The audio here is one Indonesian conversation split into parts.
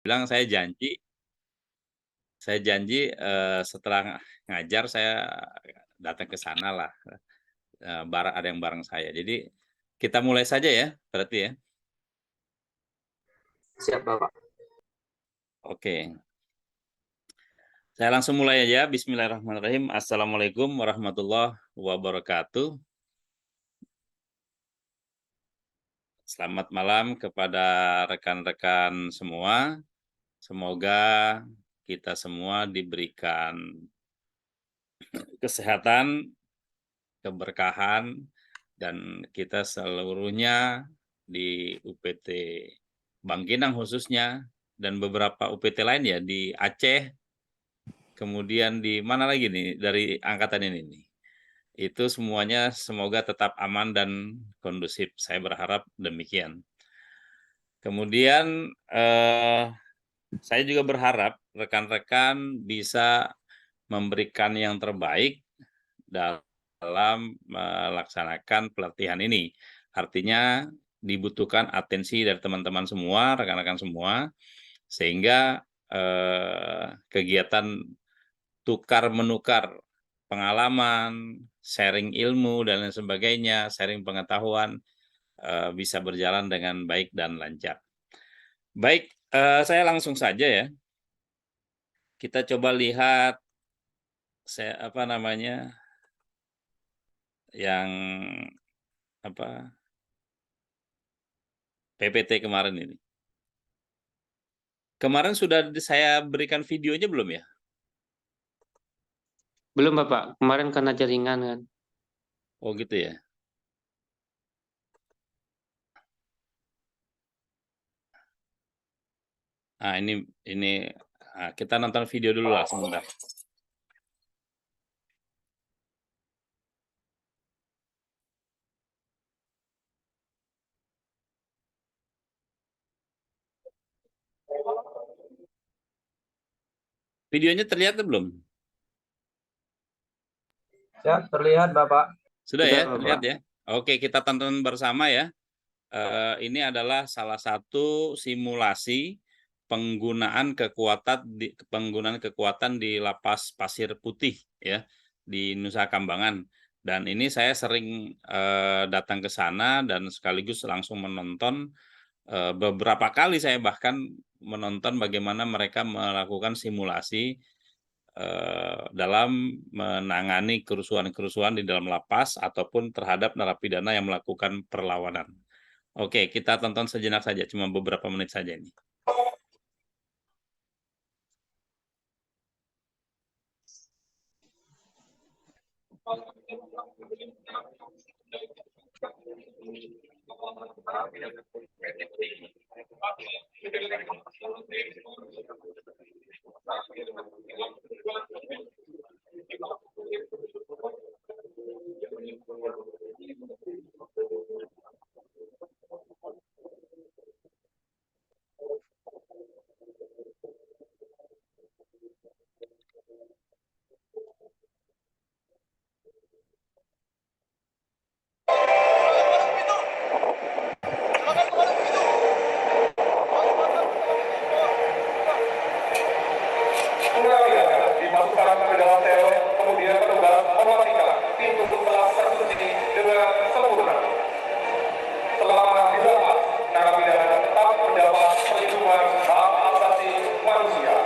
bilang saya janji, setelah ngajar saya datang ke sana lah, ada yang bareng saya. Jadi kita mulai saja ya, berarti ya? Siap, Bapak. Oke, saya langsung mulai aja. Bismillahirrahmanirrahim. Assalamualaikum warahmatullahi wabarakatuh. Selamat malam kepada rekan-rekan semua. Semoga kita semua diberikan kesehatan, keberkahan, dan kita seluruhnya di UPT Bangkinang khususnya, dan beberapa UPT lain ya, di Aceh, kemudian di mana lagi nih dari angkatan ini nih. Itu semuanya semoga tetap aman dan kondusif, saya berharap demikian. Kemudian, saya juga berharap rekan-rekan bisa memberikan yang terbaik dalam melaksanakan pelatihan ini. Artinya dibutuhkan atensi dari teman-teman semua, rekan-rekan semua, sehingga, kegiatan tukar-menukar pengalaman, sharing ilmu, dan lain sebagainya, sharing pengetahuan, bisa berjalan dengan baik dan lancar. Baik, saya langsung saja ya. Kita coba lihat apa namanya, yang apa, PPT kemarin ini. Kemarin sudah saya berikan videonya belum ya? Belum, Bapak. Kemarin karena jaringan kan. Oh gitu ya? Nah ini, kita nonton video dulu lah sebentar. Videonya terlihat belum? Ya, terlihat Bapak. Sudah Sudah, ya, Bapak. terlihat ya? Oke, kita tonton bersama ya. Ini adalah salah satu simulasi penggunaan kekuatan di Lapas Pasir Putih ya, di Nusa Kambangan. Dan ini saya sering, datang ke sana dan sekaligus langsung menonton, beberapa kali saya bahkan menonton bagaimana mereka melakukan simulasi, dalam menangani kerusuhan-kerusuhan di dalam lapas ataupun terhadap narapidana yang melakukan perlawanan. Oke, kita tonton sejenak saja, cuma beberapa menit saja ini. Dimasukkan ke dalam sel, kemudian petugas memastikan pintu telah terkunci dengan sempurna. Selama di lapas, narapidana tetap mendapat perlindungan hak asasi manusia.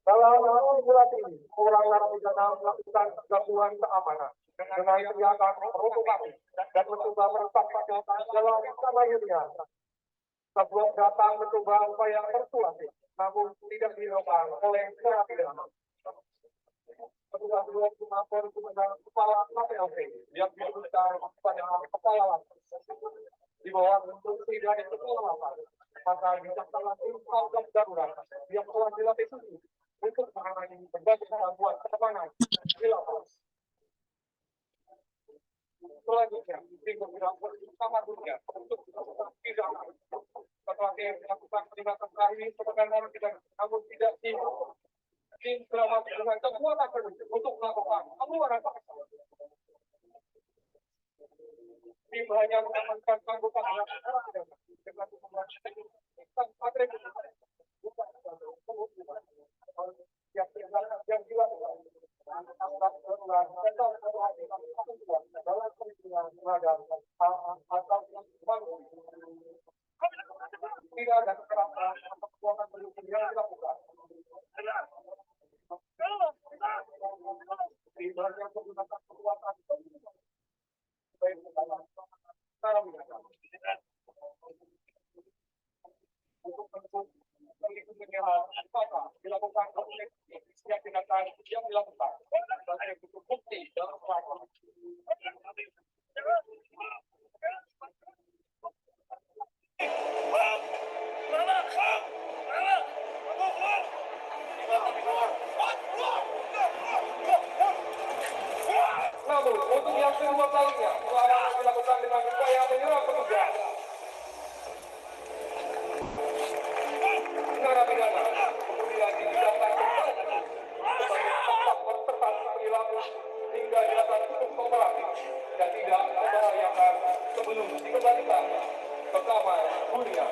Dalam bulan ini, orang narapidana melakukan gangguan keamanan dengan tindakan provokasi dan mencoba merusak dalam wilayahnya. Sebuah datang mencoba upaya persuasif, namun tidak dilakukan oleh narapidana. Petugas melapor kepada kepala KPLC yang diminta pada kepala lapas. Di bawah instruksi dari kepala lapas, maka bijaksanaan tim tanggap darurat yang telah dilatih khusus untuk menangani berbagai gangguan keamanan di lapas. Selanjutnya, tim bergerak bersama dunia untuk melakukan pidana. Setelah tim melakukan tindakan kali sebenarnya tidak, namun tidak tim selamat dengan kekuatan penuh untuk melakukan pengeluaran paksa. Tim hanya mengamankan anggota dengan yang dilakukan tidak ada kekerasan atau kekuatan pendukung yang dilakukan. Tidak yang menggunakan kekuatan baik cara untuk melindungi maka dilakukan setiap tindakan yang dilakukan dan butuh bukti dalam melakukan. Namun, untuk yang kedua kalinya, pelarangan dilakukan dengan upaya menyerang petugas. Narapidana kemudian dipindahkan ke sebagai tempat konservasi perilaku hingga dilakukan cukup kooperatif dan tidak membahayakan sebelum dikembalikan ke kamar dunia.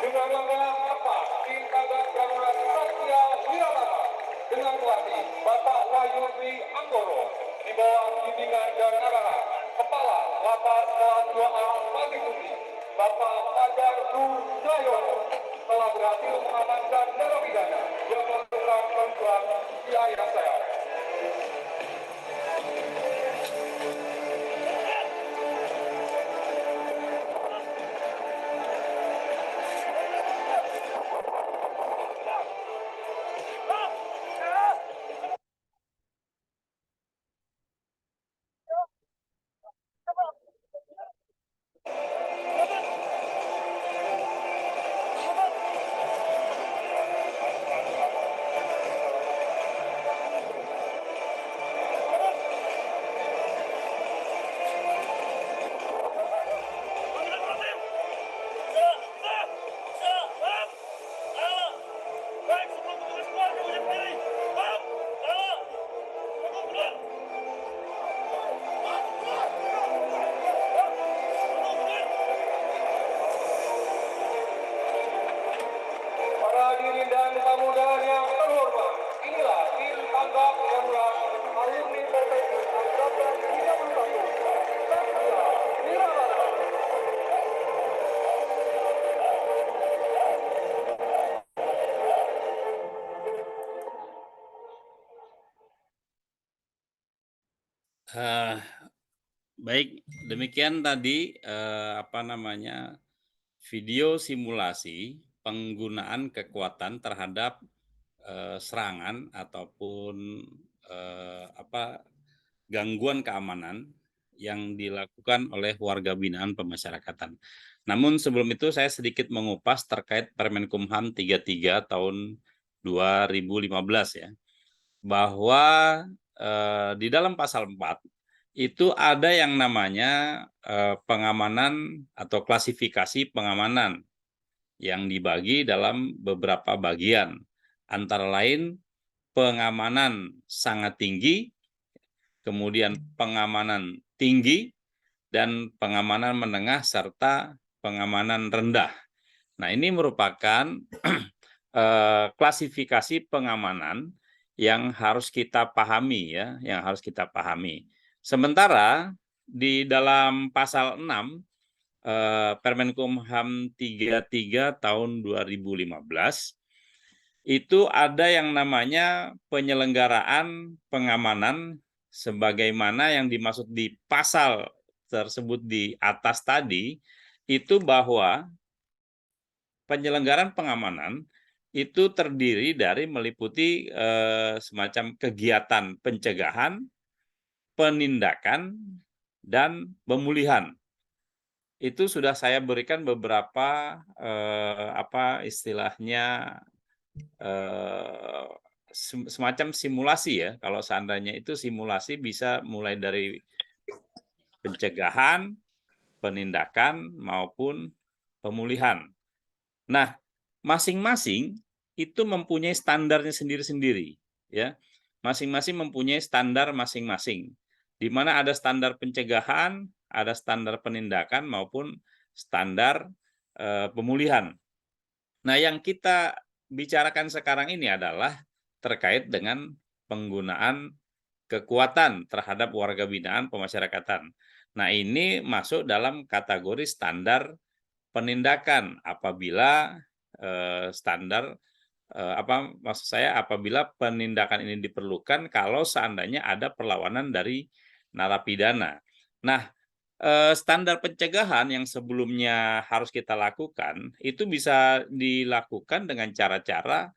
Dengan langkah apa tim tanggap darurat Satya Wirabata dengan pelatih Bapak Wahyu Dwi Anggoro di bawah bimbingan dan arahan Kepala Lapas Kelas 2A Pati Bapak Fajar Durjayono telah berhasil mengamankan narapidana yang melakukan perempuan di area saya. Hadirin dan tamu undangan yang terhormat, inilah tim tanggap darurat alumni PPI Angkatan 31 Satya Wirabata. Baik, demikian tadi video simulasi penggunaan kekuatan terhadap serangan ataupun gangguan keamanan yang dilakukan oleh warga binaan pemasyarakatan. Namun sebelum itu saya sedikit mengupas terkait Permenkumham 33 tahun 2015 ya, bahwa di dalam pasal 4 itu ada yang namanya pengamanan atau klasifikasi pengamanan yang dibagi dalam beberapa bagian, antara lain pengamanan sangat tinggi, kemudian pengamanan tinggi, dan pengamanan menengah, serta pengamanan rendah. Nah, ini merupakan klasifikasi pengamanan yang harus kita pahami ya, yang harus kita pahami. Sementara di dalam pasal 6 Permenkumham 33 tahun 2015 itu ada yang namanya penyelenggaraan pengamanan sebagaimana yang dimaksud di pasal tersebut di atas tadi, itu bahwa penyelenggaraan pengamanan itu terdiri dari meliputi semacam kegiatan pencegahan, penindakan, dan pemulihan. Itu sudah saya berikan beberapa apa istilahnya semacam simulasi ya. Kalau seandainya itu simulasi bisa mulai dari pencegahan, penindakan maupun pemulihan. Nah, masing-masing itu mempunyai standarnya sendiri-sendiri, ya. Masing-masing mempunyai standar masing-masing, di mana ada standar pencegahan, ada standar penindakan maupun standar pemulihan. Nah, yang kita bicarakan sekarang ini adalah terkait dengan penggunaan kekuatan terhadap warga binaan pemasyarakatan. Nah, ini masuk dalam kategori standar penindakan apabila standar apa maksud saya apabila penindakan ini diperlukan kalau seandainya ada perlawanan dari narapidana. Nah, standar pencegahan yang sebelumnya harus kita lakukan itu bisa dilakukan dengan cara-cara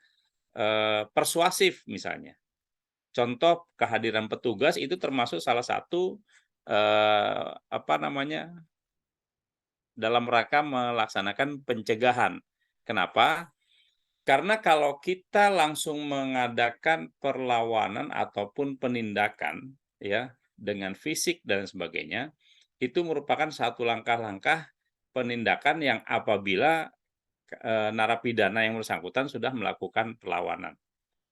persuasif misalnya. Contoh kehadiran petugas itu termasuk salah satu apa namanya dalam rangka melaksanakan pencegahan. Kenapa? Karena kalau kita langsung mengadakan perlawanan ataupun penindakan ya dengan fisik dan sebagainya, itu merupakan satu langkah-langkah penindakan yang apabila narapidana yang bersangkutan sudah melakukan perlawanan.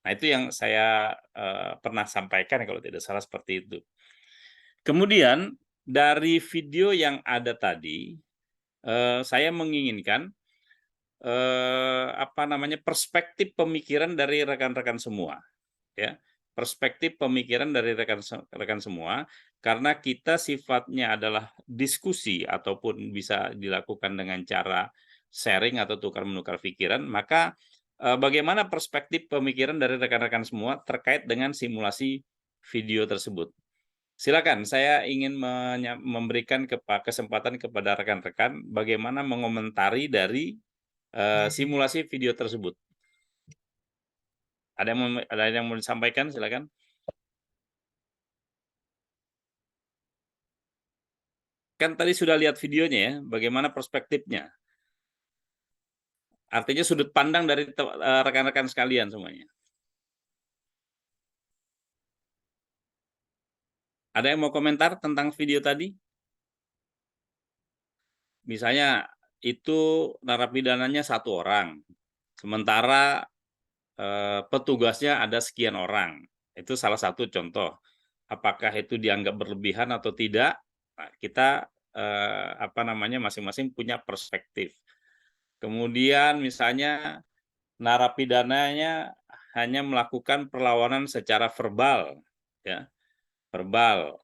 Nah, itu yang saya pernah sampaikan kalau tidak salah seperti itu. Kemudian dari video yang ada tadi, saya menginginkan apa namanya perspektif pemikiran dari rekan-rekan semua, ya. Perspektif pemikiran dari rekan semua, karena kita sifatnya adalah diskusi ataupun bisa dilakukan dengan cara sharing atau tukar-menukar pikiran, maka bagaimana perspektif pemikiran dari rekan-rekan semua terkait dengan simulasi video tersebut. Silakan, saya ingin memberikan kesempatan kepada rekan-rekan bagaimana mengomentari dari simulasi video tersebut. Ada yang mau disampaikan, silakan. Kan tadi sudah lihat videonya ya, bagaimana perspektifnya. Artinya sudut pandang dari rekan-rekan sekalian semuanya. Ada yang mau komentar tentang video tadi? Misalnya itu narapidananya 1 orang, sementara petugasnya ada sekian orang. Itu salah satu contoh. Apakah itu dianggap berlebihan atau tidak? Nah, kita apa namanya masing-masing punya perspektif. Kemudian misalnya narapidananya hanya melakukan perlawanan secara verbal, ya, verbal,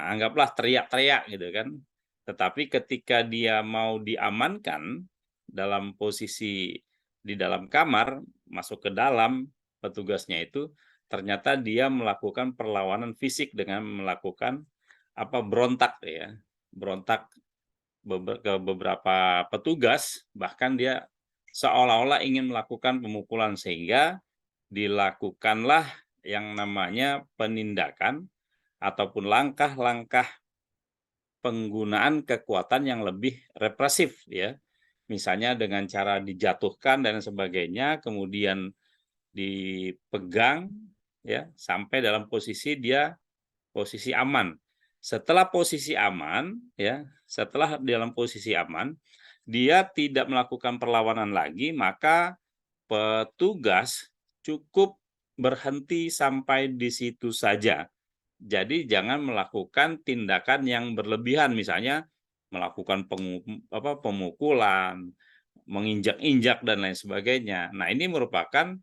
anggaplah teriak-teriak gitu kan. Tetapi ketika dia mau diamankan dalam posisi di dalam kamar, masuk ke dalam petugasnya itu, ternyata dia melakukan perlawanan fisik dengan melakukan apa berontak ya, berontak ke beberapa petugas, bahkan dia seolah-olah ingin melakukan pemukulan sehingga dilakukanlah yang namanya penindakan ataupun langkah-langkah penggunaan kekuatan yang lebih represif ya. Misalnya dengan cara dijatuhkan dan sebagainya, kemudian dipegang ya sampai dalam posisi dia posisi aman. Setelah posisi aman ya, setelah dalam posisi aman, dia tidak melakukan perlawanan lagi, maka petugas cukup berhenti sampai di situ saja. Jadi jangan melakukan tindakan yang berlebihan, misalnya melakukan pemukulan, menginjak-injak dan lain sebagainya. Nah, ini merupakan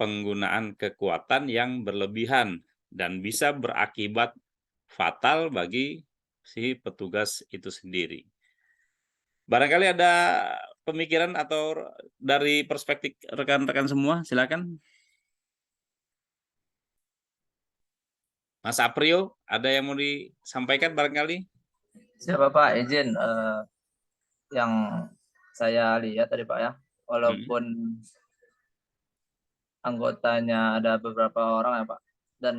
penggunaan kekuatan yang berlebihan dan bisa berakibat fatal bagi si petugas itu sendiri. Barangkali ada pemikiran atau dari perspektif rekan-rekan semua, silakan. Mas Aprio, ada yang mau disampaikan barangkali? Siapa Pak, izin yang saya lihat tadi Pak ya, walaupun anggotanya ada beberapa orang ya Pak, dan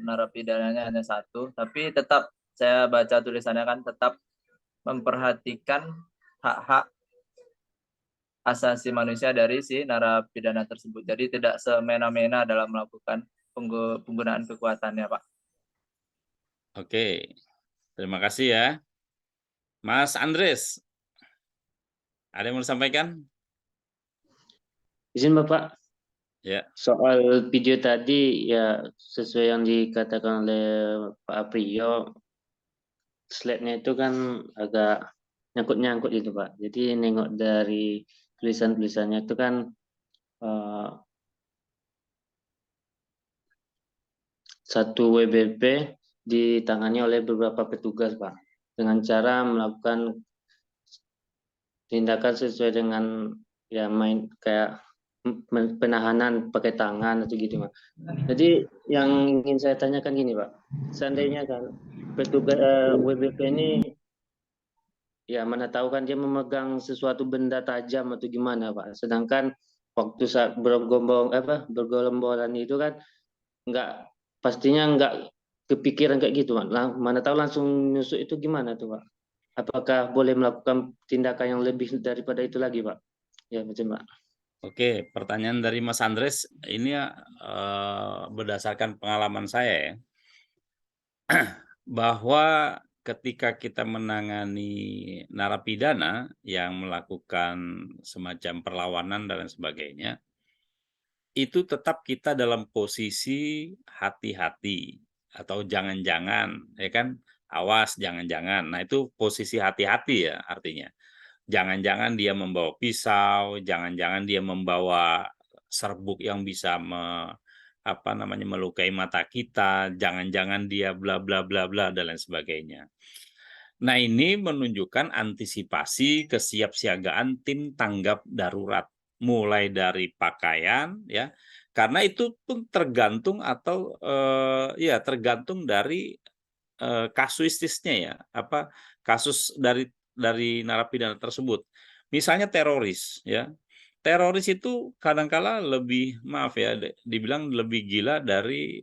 narapidananya hanya satu, tapi tetap saya baca tulisannya kan tetap memperhatikan hak-hak asasi manusia dari si narapidana tersebut. Jadi tidak semena-mena dalam melakukan penggunaan kekuatannya, Pak. Oke, terima kasih ya. Mas Andres, ada yang mau disampaikan? Izin Bapak, Ya. soal video tadi ya sesuai yang dikatakan oleh Pak Aprio, slide-nya itu kan agak nyangkut-nyangkut gitu Pak. Jadi nengok dari tulisan-tulisannya itu kan satu WBP ditangani oleh beberapa petugas Pak, dengan cara melakukan tindakan sesuai dengan ya main kayak penahanan pakai tangan atau gitu Pak. Jadi yang ingin saya tanyakan gini Pak, seandainya kan petugas WBP ini ya mana tahu kan dia memegang sesuatu benda tajam atau gimana Pak, sedangkan waktu saat bergolombolan itu kan nggak, pastinya nggak kepikiran kayak gitu Pak. Mana tahu langsung nusuk itu gimana tuh Pak? Apakah boleh melakukan tindakan yang lebih daripada itu lagi Pak? Ya macam Pak. Oke, pertanyaan dari Mas Andres ini berdasarkan pengalaman saya ya, bahwa ketika kita menangani narapidana yang melakukan semacam perlawanan dan lain sebagainya, itu tetap kita dalam posisi hati-hati atau jangan-jangan, ya kan? Awas, jangan-jangan. Nah, itu posisi hati-hati ya artinya. Jangan-jangan dia membawa pisau, jangan-jangan dia membawa serbuk yang bisa melukai mata kita, jangan-jangan dia bla bla bla bla dan lain sebagainya. Nah, ini menunjukkan antisipasi kesiapsiagaan tim tanggap darurat, mulai dari pakaian ya, karena itu pun tergantung atau tergantung dari kasuistisnya ya, kasus dari narapidana tersebut. Misalnya teroris ya. Teroris itu kadangkala lebih, maaf ya, dibilang lebih gila dari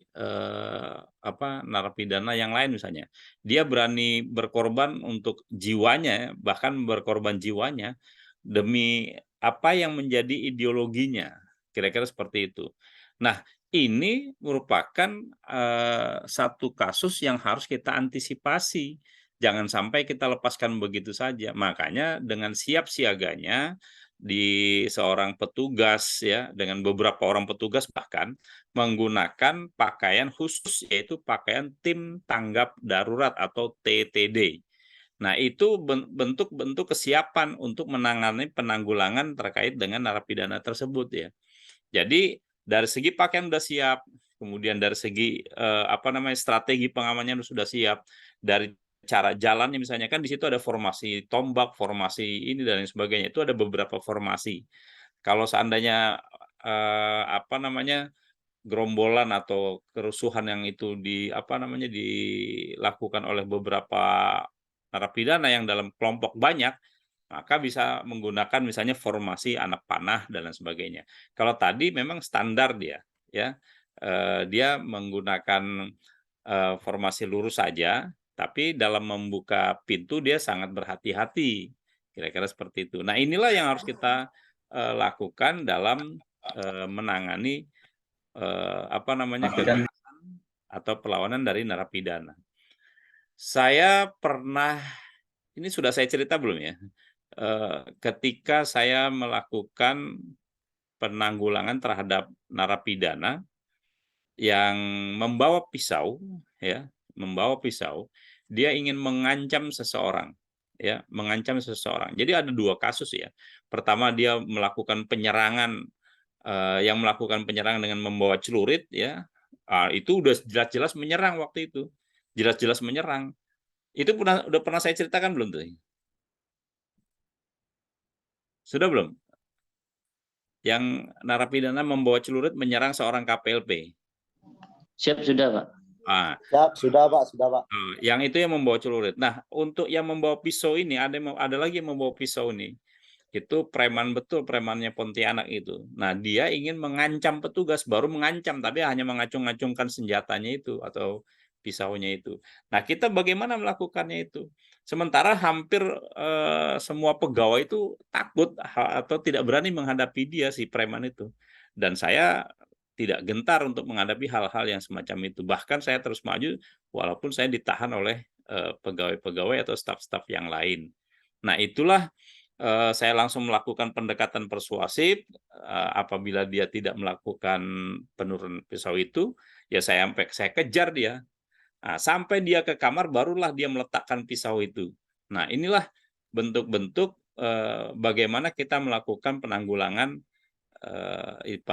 narapidana yang lain misalnya. Dia berani berkorban untuk jiwanya, ya, bahkan berkorban jiwanya demi apa yang menjadi ideologinya. Kira-kira seperti itu. Nah, ini merupakan satu kasus yang harus kita antisipasi. Jangan sampai kita lepaskan begitu saja. Makanya dengan siap siaganya di seorang petugas ya, dengan beberapa orang petugas bahkan menggunakan pakaian khusus, yaitu pakaian tim tanggap darurat atau TTD. Nah, itu bentuk-bentuk kesiapan untuk menangani penanggulangan terkait dengan narapidana tersebut ya. Jadi dari segi pakaian sudah siap, kemudian dari segi strategi pengamanannya sudah siap, dari cara jalannya misalnya kan di situ ada formasi tombak, formasi ini dan lain sebagainya. Itu ada beberapa formasi. Kalau seandainya gerombolan atau kerusuhan yang itu dilakukan oleh beberapa narapidana yang dalam kelompok banyak, maka bisa menggunakan misalnya formasi anak panah dan lain sebagainya. Kalau tadi memang standar dia, ya, dia menggunakan formasi lurus saja, tapi dalam membuka pintu dia sangat berhati-hati, kira-kira seperti itu. Nah, inilah yang harus kita lakukan dalam menangani kekerasan atau perlawanan dari narapidana. Saya pernah, ini sudah saya cerita belum ya? Ketika saya melakukan penanggulangan terhadap narapidana yang membawa pisau, ya, dia ingin mengancam seseorang, ya, mengancam seseorang. Jadi ada dua kasus ya. Pertama dia melakukan penyerangan, yang melakukan penyerangan dengan membawa celurit, ya, itu udah jelas-jelas menyerang waktu itu, jelas-jelas menyerang. Itu udah pernah saya ceritakan belum tuh? Sudah belum? Yang narapidana membawa celurit menyerang seorang KPLP. Siap sudah Pak. Siap, sudah Pak, Yang itu yang membawa celurit. Nah, untuk yang membawa pisau ini ada lagi yang membawa pisau ini. Itu preman betul, premannya Pontianak itu. Nah, dia ingin mengancam petugas, baru mengancam, tapi hanya mengacung-acungkan senjatanya itu atau pisaunya itu. Nah, kita bagaimana melakukannya itu? Sementara hampir semua pegawai itu takut atau tidak berani menghadapi dia, si preman itu. Dan saya tidak gentar untuk menghadapi hal-hal yang semacam itu. Bahkan saya terus maju walaupun saya ditahan oleh pegawai-pegawai atau staf-staf yang lain. Nah, itulah saya langsung melakukan pendekatan persuasif. Apabila dia tidak melakukan penurunan pisau itu, ya saya kejar dia. Nah, sampai dia ke kamar, barulah dia meletakkan pisau itu. Nah, inilah bentuk-bentuk bagaimana kita melakukan penanggulangan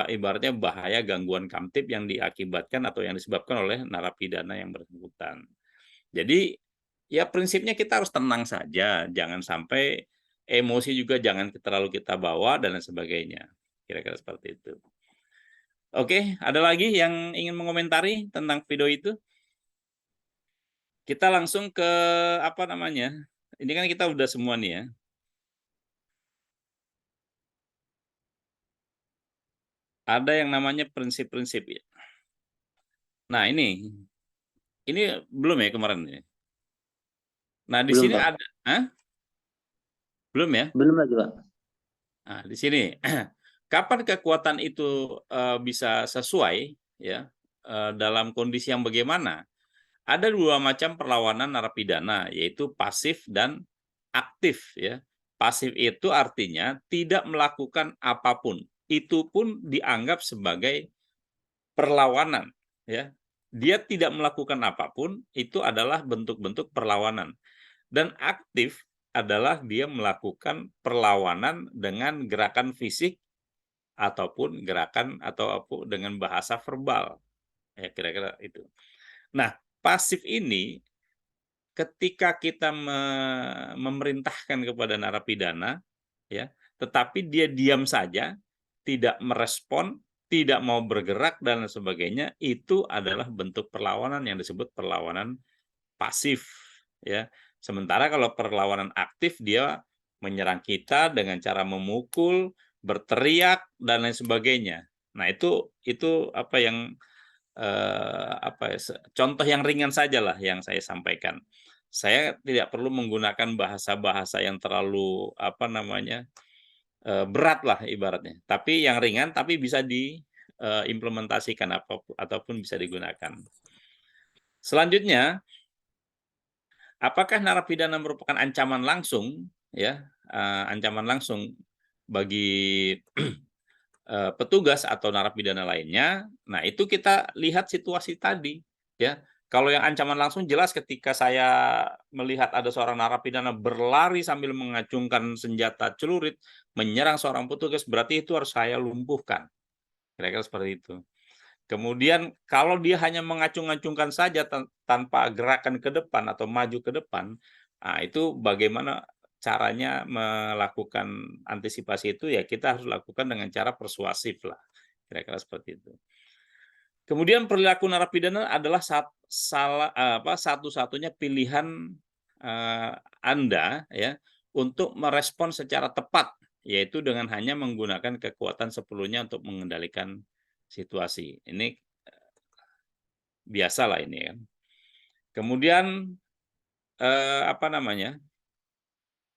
ibaratnya bahaya gangguan kamtip yang diakibatkan atau yang disebabkan oleh narapidana yang bersangkutan. Jadi, ya prinsipnya kita harus tenang saja, jangan sampai emosi juga jangan terlalu kita bawa dan lain sebagainya. Kira-kira seperti itu. Oke, ada lagi yang ingin mengomentari tentang video itu? Kita langsung ke apa namanya? Ini kan kita udah semua nih ya. Ada yang namanya prinsip-prinsip ya. Nah, ini belum ya kemarin ya. Nah, di Belum, sini Pak. ada, belum ya? Belum lagi, Pak. Nah, di sini kapan kekuatan itu bisa sesuai ya dalam kondisi yang bagaimana? Ada dua macam perlawanan narapidana, yaitu pasif dan aktif ya. Pasif itu artinya tidak melakukan apapun. Itu pun dianggap sebagai perlawanan ya. Dia tidak melakukan apapun, itu adalah bentuk-bentuk perlawanan. Dan aktif adalah dia melakukan perlawanan dengan gerakan fisik ataupun gerakan atau dengan bahasa verbal. Ya, kira-kira itu. Nah, pasif ini ketika kita memerintahkan kepada narapidana ya, tetapi dia diam saja, tidak merespon, tidak mau bergerak dan sebagainya, itu adalah bentuk perlawanan yang disebut perlawanan pasif ya. Sementara kalau perlawanan aktif dia menyerang kita dengan cara memukul, berteriak dan lain sebagainya. Nah, itu apa yang contoh yang ringan sajalah yang saya sampaikan. Saya tidak perlu menggunakan bahasa-bahasa yang terlalu apa namanya berat lah ibaratnya. Tapi yang ringan tapi bisa diimplementasikan ataupun bisa digunakan. Selanjutnya, apakah narapidana merupakan ancaman langsung ya, ancaman langsung bagi petugas atau narapidana lainnya? Nah, itu kita lihat situasi tadi ya. Kalau yang ancaman langsung jelas ketika saya melihat ada seorang narapidana berlari sambil mengacungkan senjata celurit menyerang seorang petugas, berarti itu harus saya lumpuhkan. Kira-kira seperti itu. Kemudian kalau dia hanya mengacung-acungkan saja tanpa gerakan ke depan atau maju ke depan, nah itu bagaimana caranya melakukan antisipasi itu ya kita harus lakukan dengan cara persuasif lah. Kira-kira seperti itu. Kemudian perilaku narapidana adalah satu-satunya pilihan Anda ya untuk merespon secara tepat, yaitu dengan hanya menggunakan kekuatan sepenuhnya untuk mengendalikan situasi. Ini biasa lah ini kan. Kemudian apa namanya?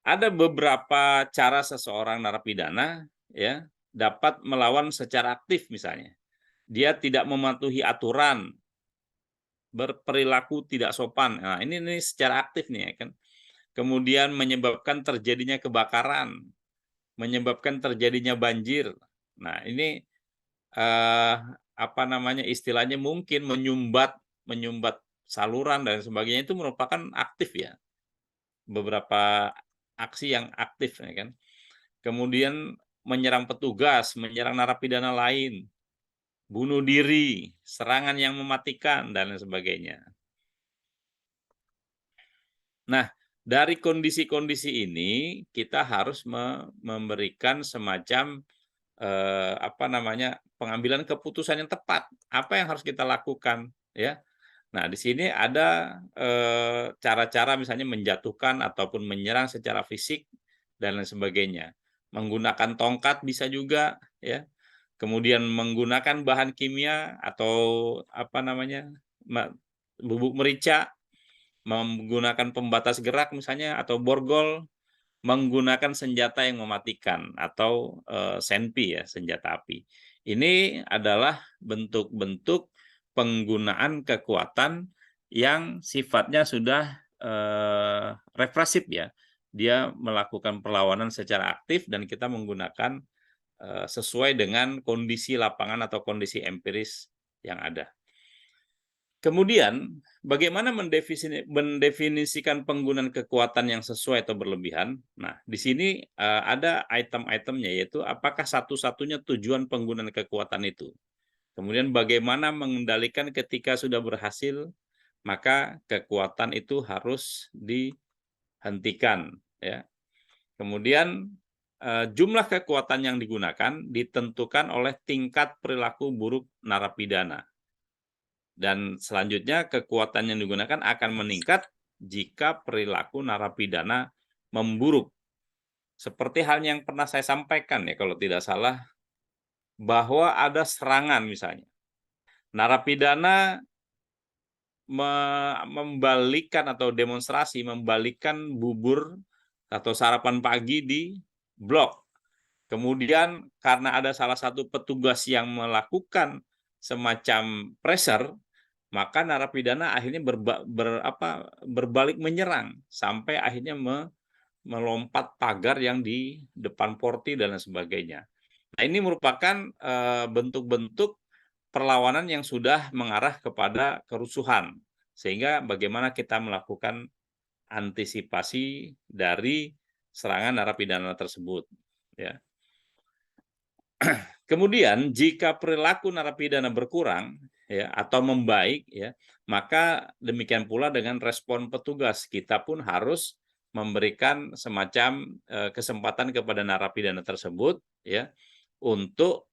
Ada beberapa cara seseorang narapidana ya dapat melawan secara aktif misalnya. Dia tidak mematuhi aturan, berperilaku tidak sopan. Nah, ini secara aktif nih ya kan. Kemudian menyebabkan terjadinya kebakaran, menyebabkan terjadinya banjir. Nah, ini apa namanya istilahnya mungkin menyumbat saluran dan sebagainya itu merupakan aktif ya. Beberapa aksi yang aktif ya kan. Kemudian menyerang petugas, menyerang narapidana lain, bunuh diri, serangan yang mematikan dan lain sebagainya. Nah, dari kondisi-kondisi ini kita harus memberikan semacam apa namanya pengambilan keputusan yang tepat. Apa yang harus kita lakukan ya? Nah, di sini ada cara-cara misalnya menjatuhkan ataupun menyerang secara fisik dan lain sebagainya. menggunakan tongkat bisa juga, ya. Kemudian menggunakan bahan kimia atau apa namanya, bubuk merica, menggunakan pembatas gerak misalnya atau borgol, menggunakan senjata yang mematikan atau senpi ya, senjata api. Ini adalah bentuk-bentuk penggunaan kekuatan yang sifatnya sudah represif ya. Dia melakukan perlawanan secara aktif dan kita menggunakan sesuai dengan kondisi lapangan atau kondisi empiris yang ada. Kemudian, bagaimana mendefinisikan penggunaan kekuatan yang sesuai atau berlebihan? Nah, di sini ada item-itemnya, yaitu apakah satu-satunya tujuan penggunaan kekuatan itu. Kemudian bagaimana mengendalikan ketika sudah berhasil, maka kekuatan itu harus dihentikan. Ya. Kemudian jumlah kekuatan yang digunakan ditentukan oleh tingkat perilaku buruk narapidana. Dan selanjutnya kekuatan yang digunakan akan meningkat jika perilaku narapidana memburuk. Seperti halnya yang pernah saya sampaikan ya kalau tidak salah, bahwa ada serangan misalnya. Narapidana membalikkan atau demonstrasi, membalikkan bubur atau sarapan pagi di blok. Kemudian karena ada salah satu petugas yang melakukan semacam pressure, maka narapidana akhirnya berbalik menyerang sampai akhirnya melompat pagar yang di depan porti dan lain sebagainya. Nah, ini merupakan bentuk-bentuk perlawanan yang sudah mengarah kepada kerusuhan. Sehingga bagaimana kita melakukan antisipasi dari serangan narapidana tersebut, ya. Kemudian jika perilaku narapidana berkurang ya atau membaik ya, maka demikian pula dengan respon petugas. Kita pun harus memberikan semacam kesempatan kepada narapidana tersebut ya untuk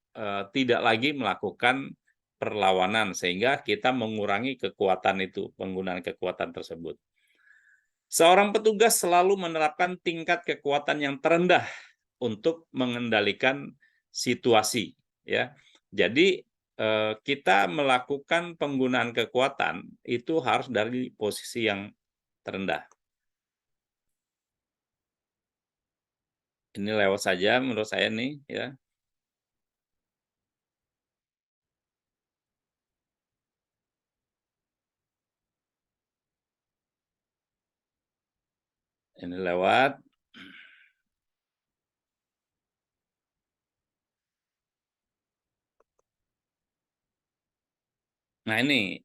tidak lagi melakukan perlawanan sehingga kita mengurangi kekuatan itu, penggunaan kekuatan tersebut. Seorang petugas selalu menerapkan tingkat kekuatan yang terendah untuk mengendalikan situasi ya. Jadi kita melakukan penggunaan kekuatan itu harus dari posisi yang terendah. Ini lewat saja menurut saya nih ya. Ini lewat. Nah, ini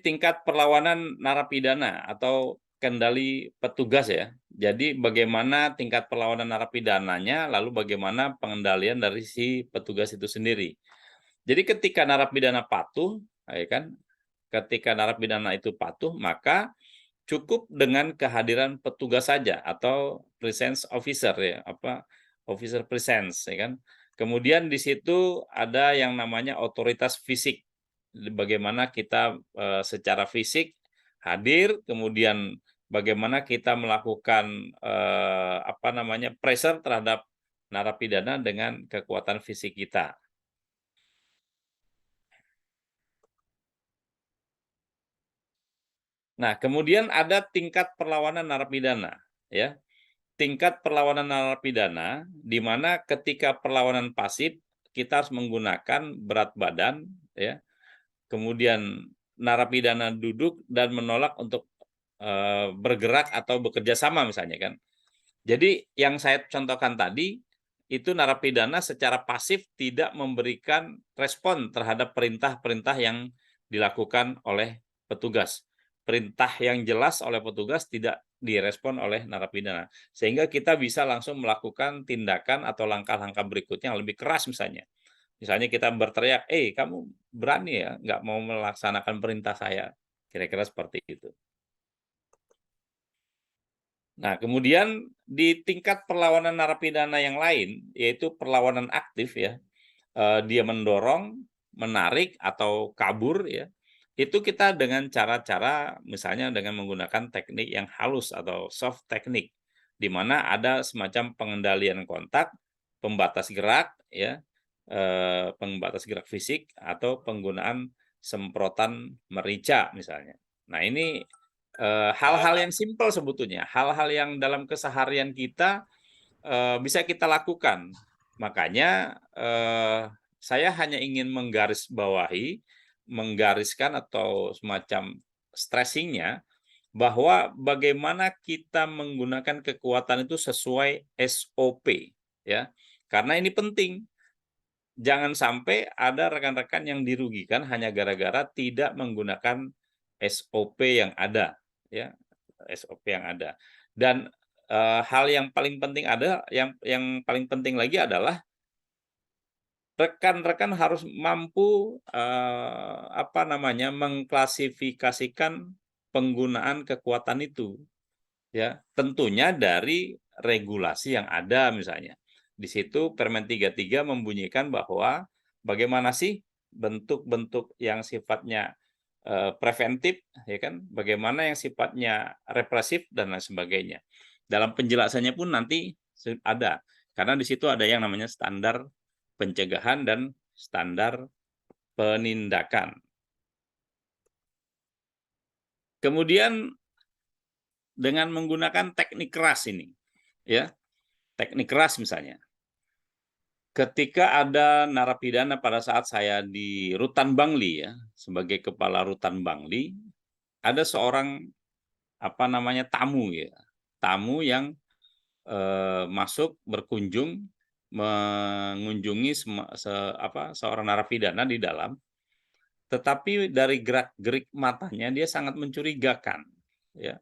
tingkat perlawanan narapidana atau kendali petugas ya. Jadi bagaimana tingkat perlawanan narapidananya, lalu bagaimana pengendalian dari si petugas itu sendiri. Jadi ketika narapidana patuh, ya kan? Ketika narapidana itu patuh, maka cukup dengan kehadiran petugas saja atau presence officer ya, officer presence ya kan. Kemudian di situ ada yang namanya otoritas fisik. Bagaimana kita secara fisik hadir, kemudian bagaimana kita melakukan pressure terhadap narapidana dengan kekuatan fisik kita. Nah, kemudian ada tingkat perlawanan narapidana, ya. Tingkat perlawanan narapidana di mana ketika perlawanan pasif kita harus menggunakan berat badan, ya. Kemudian narapidana duduk dan menolak untuk bergerak atau bekerja sama misalnya kan. Jadi yang saya contohkan tadi itu narapidana secara pasif tidak memberikan respon terhadap perintah-perintah yang dilakukan oleh petugas. Perintah yang jelas oleh petugas tidak direspon oleh narapidana. Sehingga kita bisa langsung melakukan tindakan atau langkah-langkah berikutnya yang lebih keras misalnya. Misalnya kita berteriak, kamu berani ya nggak mau melaksanakan perintah saya. Kira-kira seperti itu. Nah, kemudian di tingkat perlawanan narapidana yang lain, yaitu perlawanan aktif ya, dia mendorong, menarik, atau kabur ya, itu kita dengan cara-cara misalnya dengan menggunakan teknik yang halus atau soft teknik. di mana ada semacam pengendalian kontak, pembatas gerak, ya, pembatas gerak fisik atau penggunaan semprotan merica misalnya. Nah ini hal-hal yang simpel sebetulnya, hal-hal yang dalam keseharian kita bisa kita lakukan. Makanya saya hanya ingin menggariskan atau semacam stressingnya bahwa bagaimana kita menggunakan kekuatan itu sesuai SOP, ya. Karena ini penting. Jangan sampai ada rekan-rekan yang dirugikan hanya gara-gara tidak menggunakan SOP yang ada, ya. SOP yang ada. Dan hal yang paling penting yang paling penting lagi adalah rekan-rekan harus mampu mengklasifikasikan penggunaan kekuatan itu, ya. Tentunya dari regulasi yang ada misalnya. Di situ Permen 33 membunyikan bahwa bagaimana sih bentuk-bentuk yang sifatnya preventif, ya kan? Bagaimana yang sifatnya represif dan lain sebagainya. Dalam penjelasannya pun nanti ada, karena di situ ada yang namanya standar pencegahan dan standar penindakan. Kemudian dengan menggunakan teknik keras ini, ya, teknik keras misalnya. Ketika ada narapidana pada saat saya di Rutan Bangli, ya, sebagai kepala Rutan Bangli, ada seorang tamu, ya, tamu yang masuk berkunjung mengunjungi seorang narapidana di dalam, tetapi dari gerak-gerik matanya dia sangat mencurigakan, ya.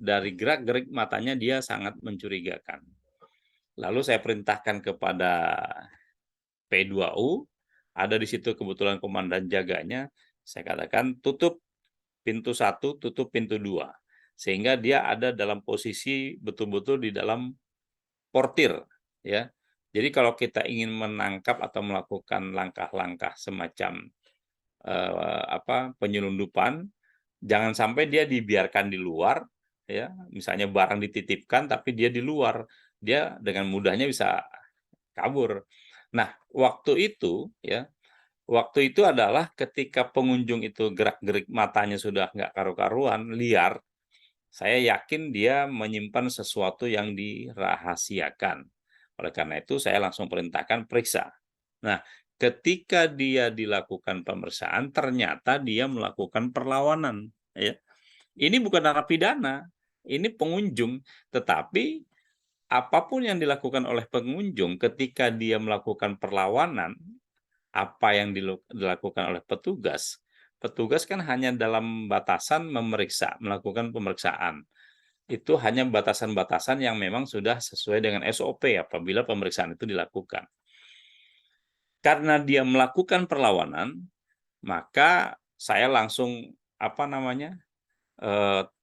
Dari gerak-gerik matanya dia sangat mencurigakan. Lalu saya perintahkan kepada P2U, ada di situ kebetulan komandan jaganya, saya katakan tutup pintu 1, tutup pintu 2. Sehingga dia ada dalam posisi betul-betul di dalam portir, ya. Jadi kalau kita ingin menangkap atau melakukan langkah-langkah semacam penyelundupan, jangan sampai dia dibiarkan di luar, ya. Misalnya barang dititipkan tapi dia di luar, dia dengan mudahnya bisa kabur. Nah, waktu itu adalah ketika pengunjung itu gerak-gerik matanya sudah nggak karu-karuan, liar, saya yakin dia menyimpan sesuatu yang dirahasiakan. Oleh karena itu saya langsung perintahkan periksa. Nah, ketika dia dilakukan pemeriksaan, ternyata dia melakukan perlawanan, ya. Ini bukan narapidana, ini pengunjung, tetapi apapun yang dilakukan oleh pengunjung ketika dia melakukan perlawanan, apa yang dilakukan oleh petugas, petugas kan hanya dalam batasan melakukan pemeriksaan. Itu hanya batasan-batasan yang memang sudah sesuai dengan SOP apabila pemeriksaan itu dilakukan. Karena dia melakukan perlawanan, maka saya langsung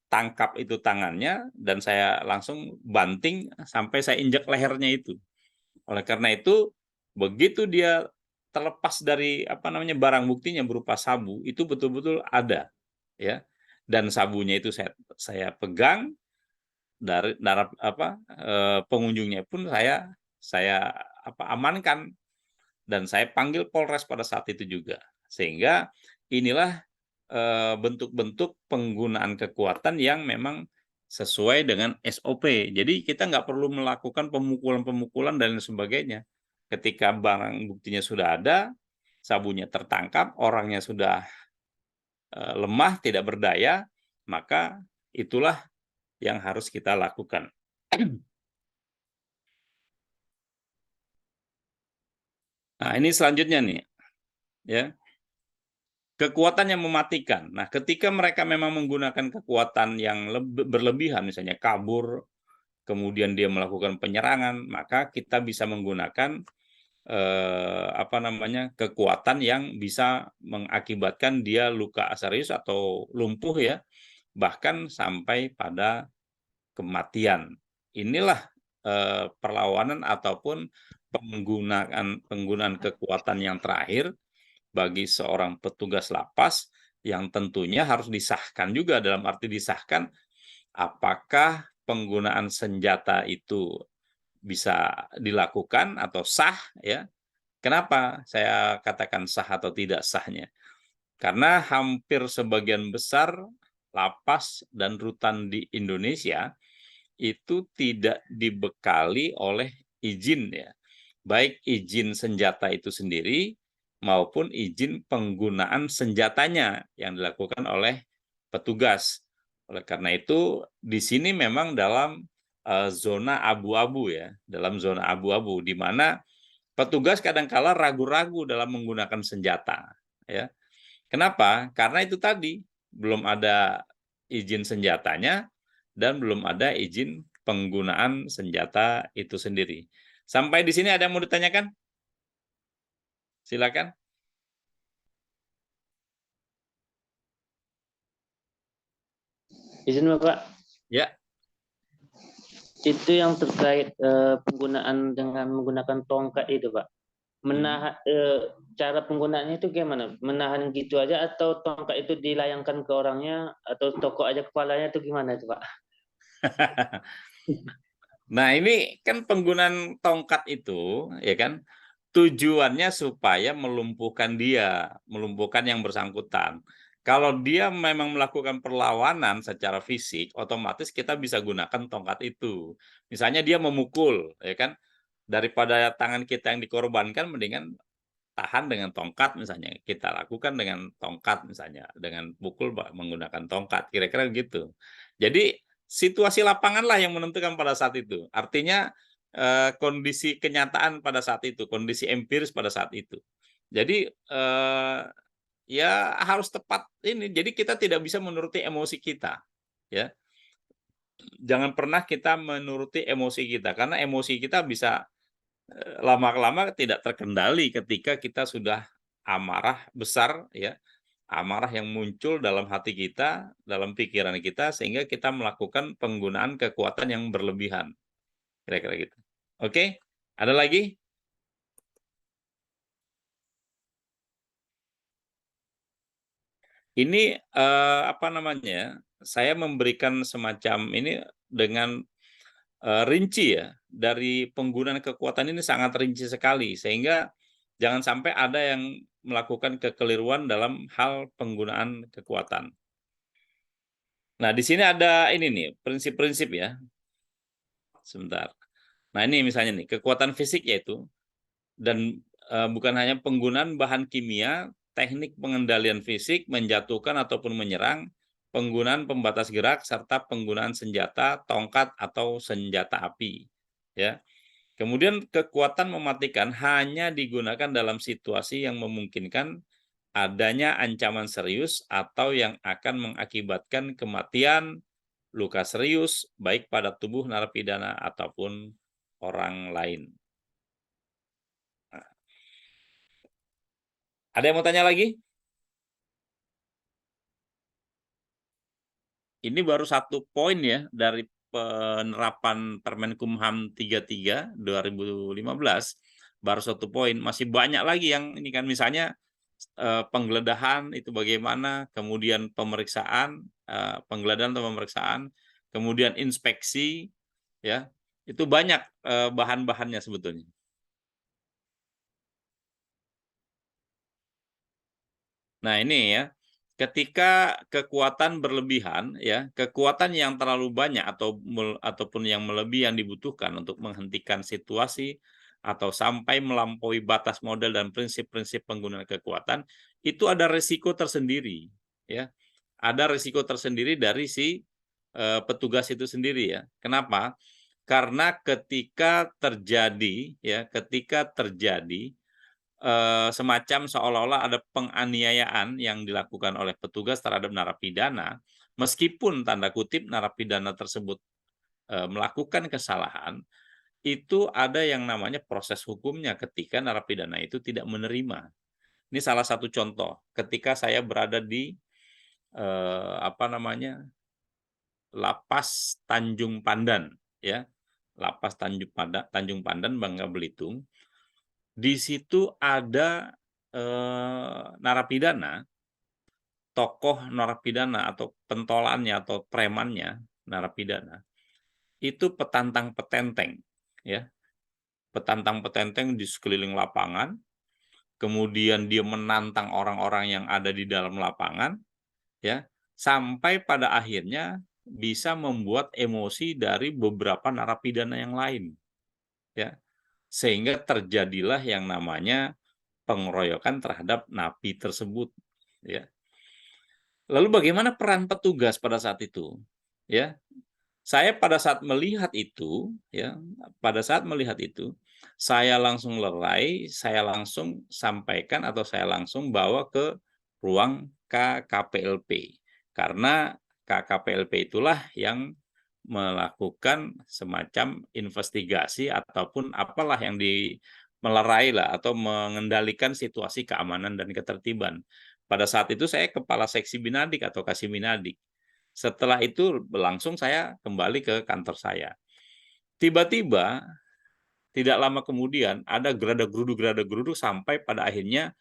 tangkap itu tangannya dan saya langsung banting sampai saya injak lehernya itu. Oleh karena itu, begitu dia terlepas dari barang buktinya berupa sabu, itu betul-betul ada, ya. Dan sabunya itu saya pegang dari pengunjungnya pun saya amankan dan saya panggil Polres pada saat itu juga. Sehingga inilah bentuk-bentuk penggunaan kekuatan yang memang sesuai dengan SOP. Jadi kita nggak perlu melakukan pemukulan-pemukulan dan lain sebagainya. Ketika barang buktinya sudah ada, sabunya tertangkap, orangnya sudah lemah, tidak berdaya, maka itulah yang harus kita lakukan. Nah, ini selanjutnya nih, ya. Kekuatan yang mematikan. Nah, ketika mereka memang menggunakan kekuatan yang berlebihan, misalnya kabur, kemudian dia melakukan penyerangan, maka kita bisa menggunakan kekuatan yang bisa mengakibatkan dia luka serius atau lumpuh, ya, bahkan sampai pada kematian. Inilah perlawanan ataupun penggunaan kekuatan yang terakhir bagi seorang petugas lapas yang tentunya harus disahkan juga, dalam arti disahkan apakah penggunaan senjata itu bisa dilakukan atau sah, ya. Kenapa saya katakan sah atau tidak sahnya? Karena hampir sebagian besar lapas dan rutan di Indonesia itu tidak dibekali oleh izin, ya. Baik izin senjata itu sendiri maupun izin penggunaan senjatanya yang dilakukan oleh petugas. Oleh karena itu di sini memang dalam zona abu-abu, ya, dalam zona abu-abu di mana petugas kadangkala ragu-ragu dalam menggunakan senjata, ya. Kenapa? Karena itu tadi belum ada izin senjatanya dan belum ada izin penggunaan senjata itu sendiri. Sampai di sini ada yang mau ditanyakan? Silakan. Izin Bapak, Ya. itu yang terkait penggunaan dengan menggunakan tongkat itu Pak. Menahan cara penggunaannya itu gimana? Menahan gitu aja atau tongkat itu dilayangkan ke orangnya atau tokok aja kepalanya itu gimana itu Pak? Nah, ini kan penggunaan tongkat itu, ya kan, tujuannya supaya melumpuhkan dia, melumpuhkan yang bersangkutan. Kalau dia memang melakukan perlawanan secara fisik, otomatis kita bisa gunakan tongkat itu. Misalnya dia memukul, ya kan, daripada tangan kita yang dikorbankan, mendingan tahan dengan tongkat misalnya. Kita lakukan dengan tongkat misalnya, dengan pukul menggunakan tongkat, kira-kira gitu. Jadi situasi lapanganlah yang menentukan pada saat itu. Artinya kondisi kenyataan pada saat itu, kondisi empiris pada saat itu. Jadi ya harus tepat ini. Jadi kita tidak bisa menuruti emosi kita, ya. Jangan pernah kita menuruti emosi kita karena emosi kita bisa lama-lama tidak terkendali ketika kita sudah amarah besar, ya. Amarah yang muncul dalam hati kita, dalam pikiran kita, sehingga kita melakukan penggunaan kekuatan yang berlebihan. Kira-kira gitu. Oke, ada lagi? Ini apa namanya? Saya memberikan semacam ini dengan rinci, ya. Dari penggunaan kekuatan ini sangat rinci sekali sehingga jangan sampai ada yang melakukan kekeliruan dalam hal penggunaan kekuatan. Nah, di sini ada ini nih, prinsip-prinsip, ya. Sebentar. Nah, ini misalnya nih, kekuatan fisik yaitu dan bukan hanya penggunaan bahan kimia, teknik pengendalian fisik, menjatuhkan ataupun menyerang, penggunaan pembatas gerak, serta penggunaan senjata, tongkat, atau senjata api. Ya. Kemudian kekuatan mematikan hanya digunakan dalam situasi yang memungkinkan adanya ancaman serius atau yang akan mengakibatkan kematian, luka serius, baik pada tubuh narapidana ataupun orang lain. Ada yang mau tanya lagi? Ini baru satu poin, ya, dari penerapan Permenkumham 33 2015. Baru satu poin, masih banyak lagi yang ini kan, misalnya penggeledahan itu bagaimana, kemudian pemeriksaan, penggeledahan atau pemeriksaan, kemudian inspeksi, ya, itu banyak bahan-bahannya sebetulnya. Nah, ini ya, ketika kekuatan berlebihan, ya, kekuatan yang terlalu banyak ataupun yang melebihi yang dibutuhkan untuk menghentikan situasi atau sampai melampaui batas model dan prinsip-prinsip penggunaan kekuatan, itu ada risiko tersendiri, ya. Ada risiko tersendiri dari si petugas itu sendiri, ya. Kenapa? Karena ketika terjadi, ya, semacam seolah-olah ada penganiayaan yang dilakukan oleh petugas terhadap narapidana, meskipun tanda kutip narapidana tersebut melakukan kesalahan, itu ada yang namanya proses hukumnya ketika narapidana itu tidak menerima. Ini salah satu contoh ketika saya berada di Lapas Tanjung Pandan, ya. Lapas Tanjung Pandan, Bangka Belitung. Di situ ada narapidana, tokoh narapidana atau pentolannya atau premannya narapidana, itu petantang petenteng, ya. Petantang petenteng di sekeliling lapangan, kemudian dia menantang orang-orang yang ada di dalam lapangan, ya, sampai pada akhirnya bisa membuat emosi dari beberapa narapidana yang lain, ya. Sehingga terjadilah yang namanya pengeroyokan terhadap napi tersebut, ya. Lalu bagaimana peran petugas pada saat itu? Ya, saya pada saat melihat itu, ya, pada saat melihat itu, saya langsung lerai, saya langsung sampaikan atau saya langsung bawa ke ruang KKPLP. Karena KKPLP itulah yang melakukan semacam investigasi ataupun apalah yang melerai lah atau mengendalikan situasi keamanan dan ketertiban. Pada saat itu saya kepala seksi Binadik atau Kasibinadik. Setelah itu langsung saya kembali ke kantor saya. Tiba-tiba tidak lama kemudian ada gerada-geruduk sampai pada akhirnya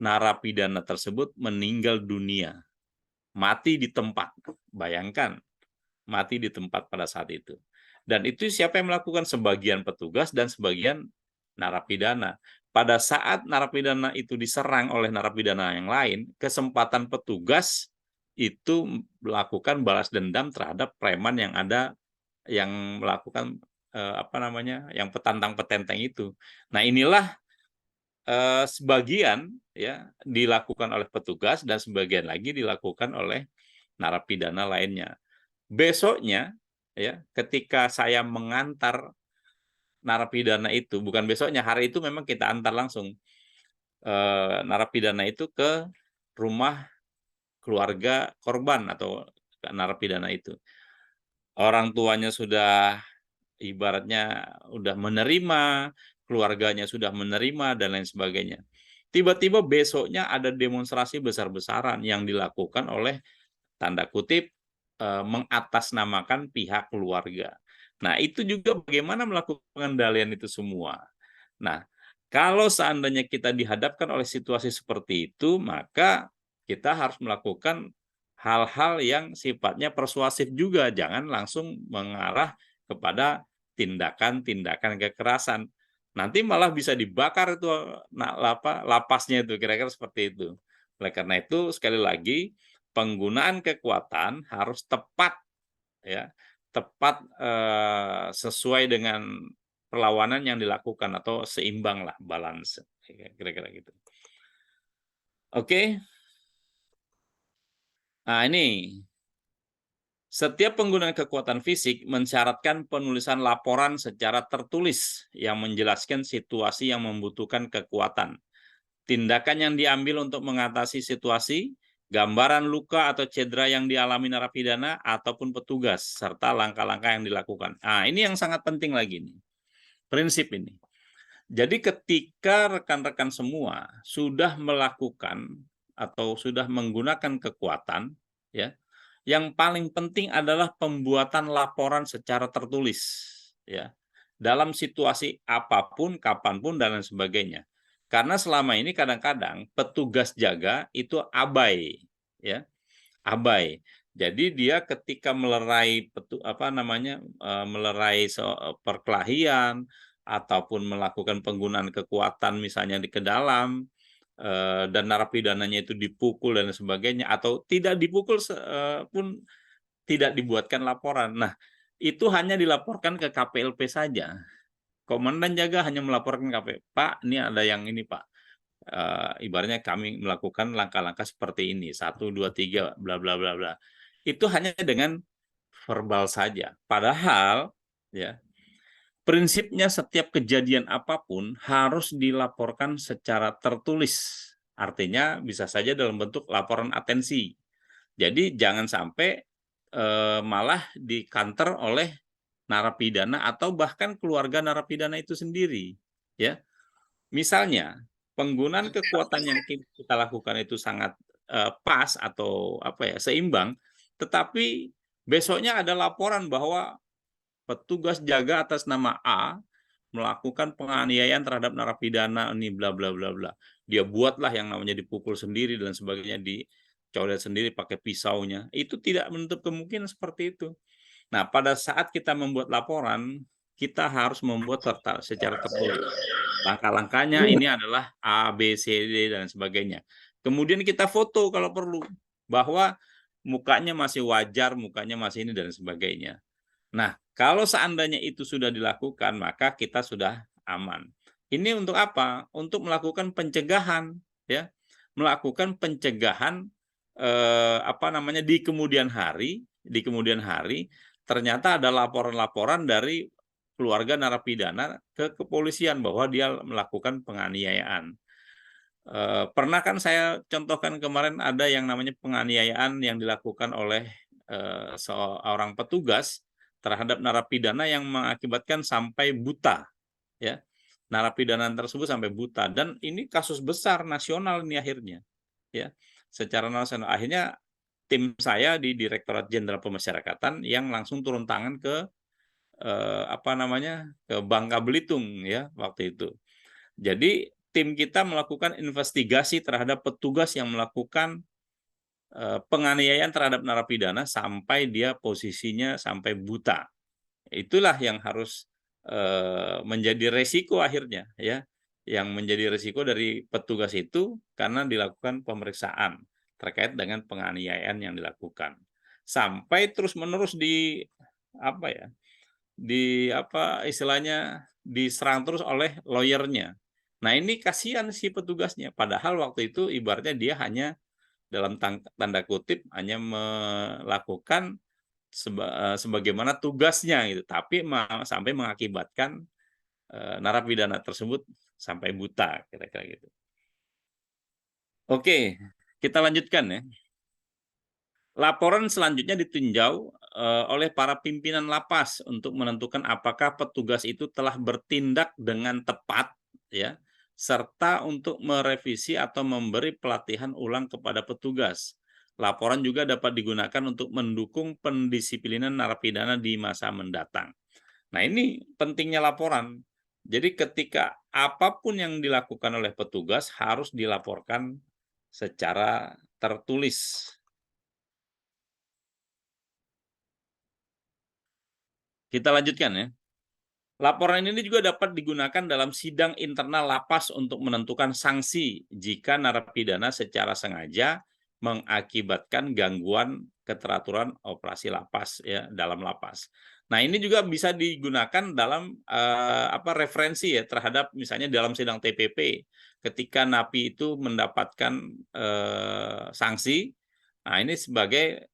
narapidana tersebut meninggal dunia. Mati di tempat. Bayangkan, mati di tempat pada saat itu. Dan itu siapa yang melakukan? Sebagian petugas dan sebagian narapidana. Pada saat narapidana itu diserang oleh narapidana yang lain, kesempatan petugas itu melakukan balas dendam terhadap preman yang ada yang melakukan yang petantang petenteng itu. Nah, inilah sebagian ya dilakukan oleh petugas dan sebagian lagi dilakukan oleh narapidana lainnya. Besoknya ya, ketika saya mengantar narapidana itu, bukan besoknya, hari itu memang kita antar langsung narapidana itu ke rumah keluarga korban atau narapidana itu. Orang tuanya sudah ibaratnya udah menerima, keluarganya sudah menerima dan lain sebagainya. Tiba-tiba besoknya ada demonstrasi besar-besaran yang dilakukan oleh tanda kutip mengatasnamakan pihak keluarga. Nah, itu juga bagaimana melakukan pengendalian itu semua. Nah, kalau seandainya kita dihadapkan oleh situasi seperti itu, maka kita harus melakukan hal-hal yang sifatnya persuasif juga, jangan langsung mengarah kepada tindakan-tindakan kekerasan. Nanti malah bisa dibakar itu lapasnya itu, kira-kira seperti itu. Oleh karena itu, sekali lagi, penggunaan kekuatan harus tepat, ya, tepat sesuai dengan perlawanan yang dilakukan atau seimbang lah, balance, kira-kira gitu. Oke. Nah, ini setiap penggunaan kekuatan fisik mensyaratkan penulisan laporan secara tertulis yang menjelaskan situasi yang membutuhkan kekuatan, tindakan yang diambil untuk mengatasi situasi, gambaran luka atau cedera yang dialami narapidana ataupun petugas, serta langkah-langkah yang dilakukan. Nah, ini yang sangat penting lagi nih, prinsip ini. Jadi ketika rekan-rekan semua sudah melakukan atau sudah menggunakan kekuatan, ya, yang paling penting adalah pembuatan laporan secara tertulis, ya, dalam situasi apapun, kapanpun, dan lain sebagainya. Karena selama ini kadang-kadang petugas jaga itu abai, ya, abai. Jadi dia ketika melerai melerai perkelahian ataupun melakukan penggunaan kekuatan misalnya di ke dalam dan narapidananya itu dipukul dan sebagainya atau tidak dipukul pun tidak dibuatkan laporan. Nah, itu hanya dilaporkan ke KPLP saja. Komandan jaga hanya melaporkan ke KPLP, Pak, ini ada yang ini Pak. Ibaratnya kami melakukan langkah-langkah seperti ini, 1, 2, 3, bla bla bla bla. Itu hanya dengan verbal saja. Padahal, ya, prinsipnya setiap kejadian apapun harus dilaporkan secara tertulis. Artinya bisa saja dalam bentuk laporan atensi. Jadi jangan sampai malah dikanter oleh narapidana atau bahkan keluarga narapidana itu sendiri. Ya, misalnya penggunaan kekuatan yang kita lakukan itu sangat pas atau seimbang, tetapi besoknya ada laporan bahwa petugas jaga atas nama A melakukan penganiayaan terhadap narapidana ini bla bla bla bla. Dia buatlah yang namanya dipukul sendiri dan sebagainya, dicoret sendiri pakai pisaunya. Itu tidak menutup kemungkinan seperti itu. Nah, pada saat kita membuat laporan, kita harus membuat secara tertulis. Langkah-langkahnya ini adalah A, B, C, D, dan sebagainya. Kemudian kita foto kalau perlu, bahwa mukanya masih wajar, mukanya masih ini, dan sebagainya. Nah, kalau seandainya itu sudah dilakukan, maka kita sudah aman. Ini untuk apa? Untuk melakukan pencegahan, ya, melakukan pencegahan di kemudian hari, ternyata ada laporan-laporan dari keluarga narapidana ke kepolisian bahwa dia melakukan penganiayaan. Pernah kan saya contohkan kemarin ada yang namanya penganiayaan yang dilakukan oleh seorang petugas terhadap narapidana yang mengakibatkan sampai buta, ya. Narapidana tersebut sampai buta, dan ini kasus besar nasional ini akhirnya, ya. Secara nasional akhirnya tim saya di Direktorat Jenderal Pemasyarakatan yang langsung turun tangan ke ke Bangka Belitung, ya, waktu itu. Jadi tim kita melakukan investigasi terhadap petugas yang melakukan penganiayaan terhadap narapidana sampai dia posisinya sampai buta. Itulah yang harus menjadi resiko akhirnya, ya. Yang menjadi resiko dari petugas itu karena dilakukan pemeriksaan terkait dengan penganiayaan yang dilakukan. Sampai terus-menerus istilahnya diserang terus oleh lawyernya. Nah, ini kasihan si petugasnya. Padahal waktu itu ibaratnya dia hanya dalam tanda kutip hanya melakukan sebagaimana tugasnya gitu, tapi sampai mengakibatkan narapidana tersebut sampai buta, kira-kira gitu. Oke, kita lanjutkan ya. Laporan selanjutnya ditinjau oleh para pimpinan lapas untuk menentukan apakah petugas itu telah bertindak dengan tepat, ya, serta untuk merevisi atau memberi pelatihan ulang kepada petugas. Laporan juga dapat digunakan untuk mendukung pendisiplinan narapidana di masa mendatang. Nah, ini pentingnya laporan. Jadi ketika apapun yang dilakukan oleh petugas harus dilaporkan secara tertulis. Kita lanjutkan ya. Laporan ini juga dapat digunakan dalam sidang internal lapas untuk menentukan sanksi jika narapidana secara sengaja mengakibatkan gangguan keteraturan operasi lapas, ya, dalam lapas. Nah, ini juga bisa digunakan dalam referensi ya terhadap misalnya dalam sidang TPP ketika napi itu mendapatkan sanksi. Nah, ini sebagai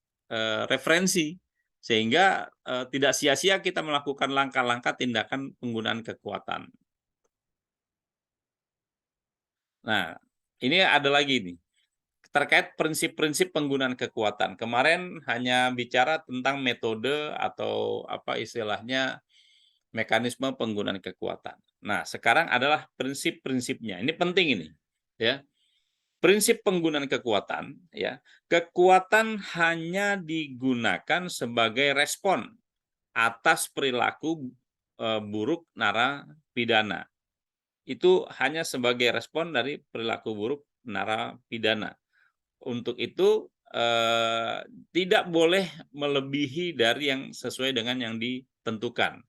referensi sehingga tidak sia-sia kita melakukan langkah-langkah tindakan penggunaan kekuatan. Nah, ini ada lagi nih, terkait prinsip-prinsip penggunaan kekuatan. Kemarin hanya bicara tentang metode atau istilahnya mekanisme penggunaan kekuatan. Nah, sekarang adalah prinsip-prinsipnya. Ini penting ini, ya. Prinsip penggunaan kekuatan, ya. Kekuatan hanya digunakan sebagai respon atas perilaku buruk narapidana. Itu hanya sebagai respon dari perilaku buruk narapidana. Untuk itu tidak boleh melebihi dari yang sesuai dengan yang ditentukan.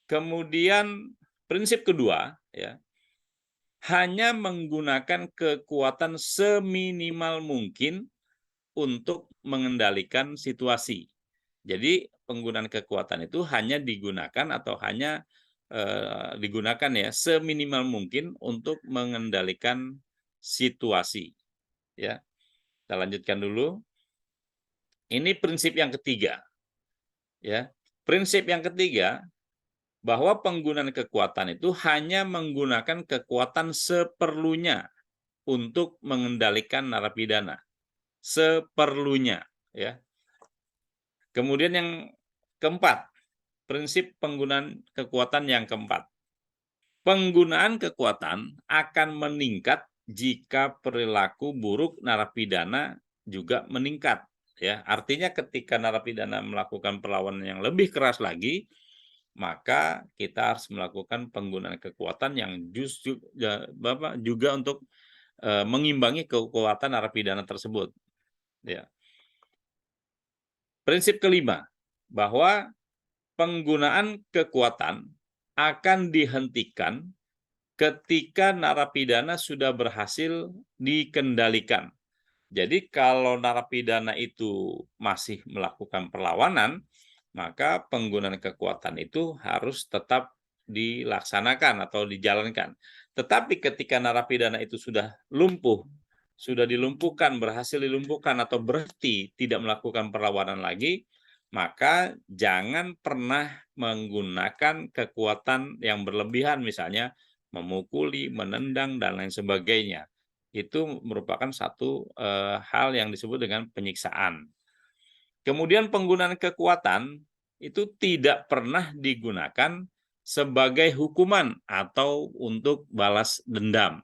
Kemudian prinsip kedua, ya, hanya menggunakan kekuatan seminimal mungkin untuk mengendalikan situasi. Jadi penggunaan kekuatan itu hanya digunakan atau hanya digunakan ya seminimal mungkin untuk mengendalikan situasi. Ya, kita lanjutkan dulu. Ini prinsip yang ketiga. Ya, prinsip yang ketiga bahwa penggunaan kekuatan itu hanya menggunakan kekuatan seperlunya untuk mengendalikan narapidana. Seperlunya, ya. Kemudian yang keempat, prinsip penggunaan kekuatan yang keempat. Penggunaan kekuatan akan meningkat jika perilaku buruk narapidana juga meningkat, ya. Artinya ketika narapidana melakukan perlawanan yang lebih keras lagi, maka kita harus melakukan penggunaan kekuatan yang justru juga untuk mengimbangi kekuatan narapidana tersebut. Ya. Prinsip kelima, bahwa penggunaan kekuatan akan dihentikan ketika narapidana sudah berhasil dikendalikan. Jadi kalau narapidana itu masih melakukan perlawanan, maka penggunaan kekuatan itu harus tetap dilaksanakan atau dijalankan. Tetapi ketika narapidana itu sudah lumpuh, sudah dilumpuhkan, berhasil dilumpuhkan atau berhenti tidak melakukan perlawanan lagi, maka jangan pernah menggunakan kekuatan yang berlebihan, misalnya memukuli, menendang, dan lain sebagainya. Itu merupakan satu hal yang disebut dengan penyiksaan. Kemudian penggunaan kekuatan itu tidak pernah digunakan sebagai hukuman atau untuk balas dendam.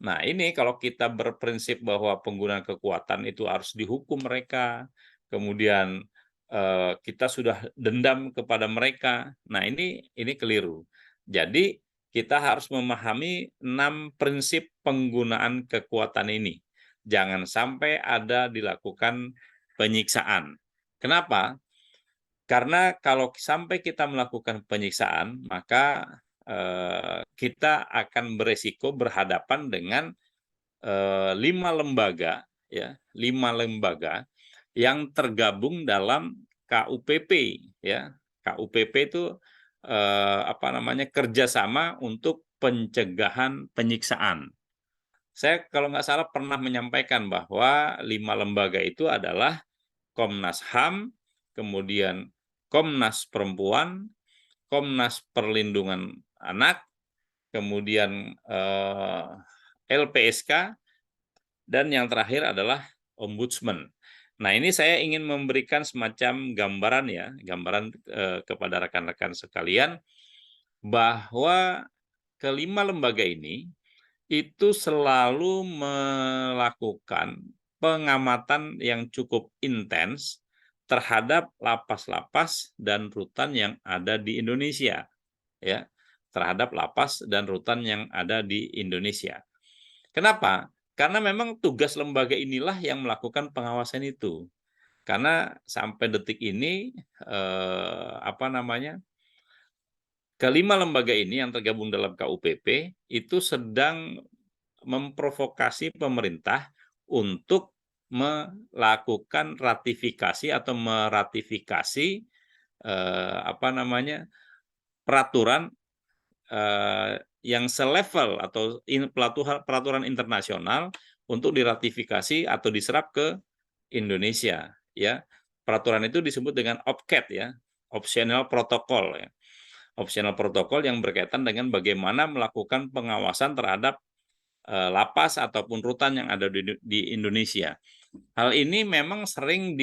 Nah, ini kalau kita berprinsip bahwa penggunaan kekuatan itu harus dihukum mereka, kemudian kita sudah dendam kepada mereka. Nah, ini keliru. Jadi, kita harus memahami 6 prinsip penggunaan kekuatan ini. Jangan sampai ada dilakukan penyiksaan. Kenapa? Karena kalau sampai kita melakukan penyiksaan, maka kita akan beresiko berhadapan dengan 5 lembaga, ya, 5 lembaga yang tergabung dalam KUPP, ya. KUPP itu kerjasama untuk pencegahan penyiksaan. Saya kalau nggak salah pernah menyampaikan bahwa 5 lembaga itu adalah Komnas HAM, kemudian Komnas Perempuan, Komnas Perlindungan Anak, kemudian LPSK, dan yang terakhir adalah Ombudsman. Nah, ini saya ingin memberikan semacam gambaran ya, kepada rekan-rekan sekalian bahwa kelima lembaga ini itu selalu melakukan pengamatan yang cukup intens terhadap lapas-lapas dan rutan yang ada di Indonesia, ya, terhadap lapas dan rutan yang ada di Indonesia. Kenapa? Karena memang tugas lembaga inilah yang melakukan pengawasan itu. Karena sampai detik ini kelima lembaga ini yang tergabung dalam KUPP itu sedang memprovokasi pemerintah untuk melakukan ratifikasi atau meratifikasi peraturan yang selevel atau peraturan internasional untuk diratifikasi atau diserap ke Indonesia, ya. Peraturan itu disebut dengan OPCAT, ya, Optional Protocol, ya. Optional Protocol yang berkaitan dengan bagaimana melakukan pengawasan terhadap lapas ataupun rutan yang ada di Indonesia. Hal ini memang sering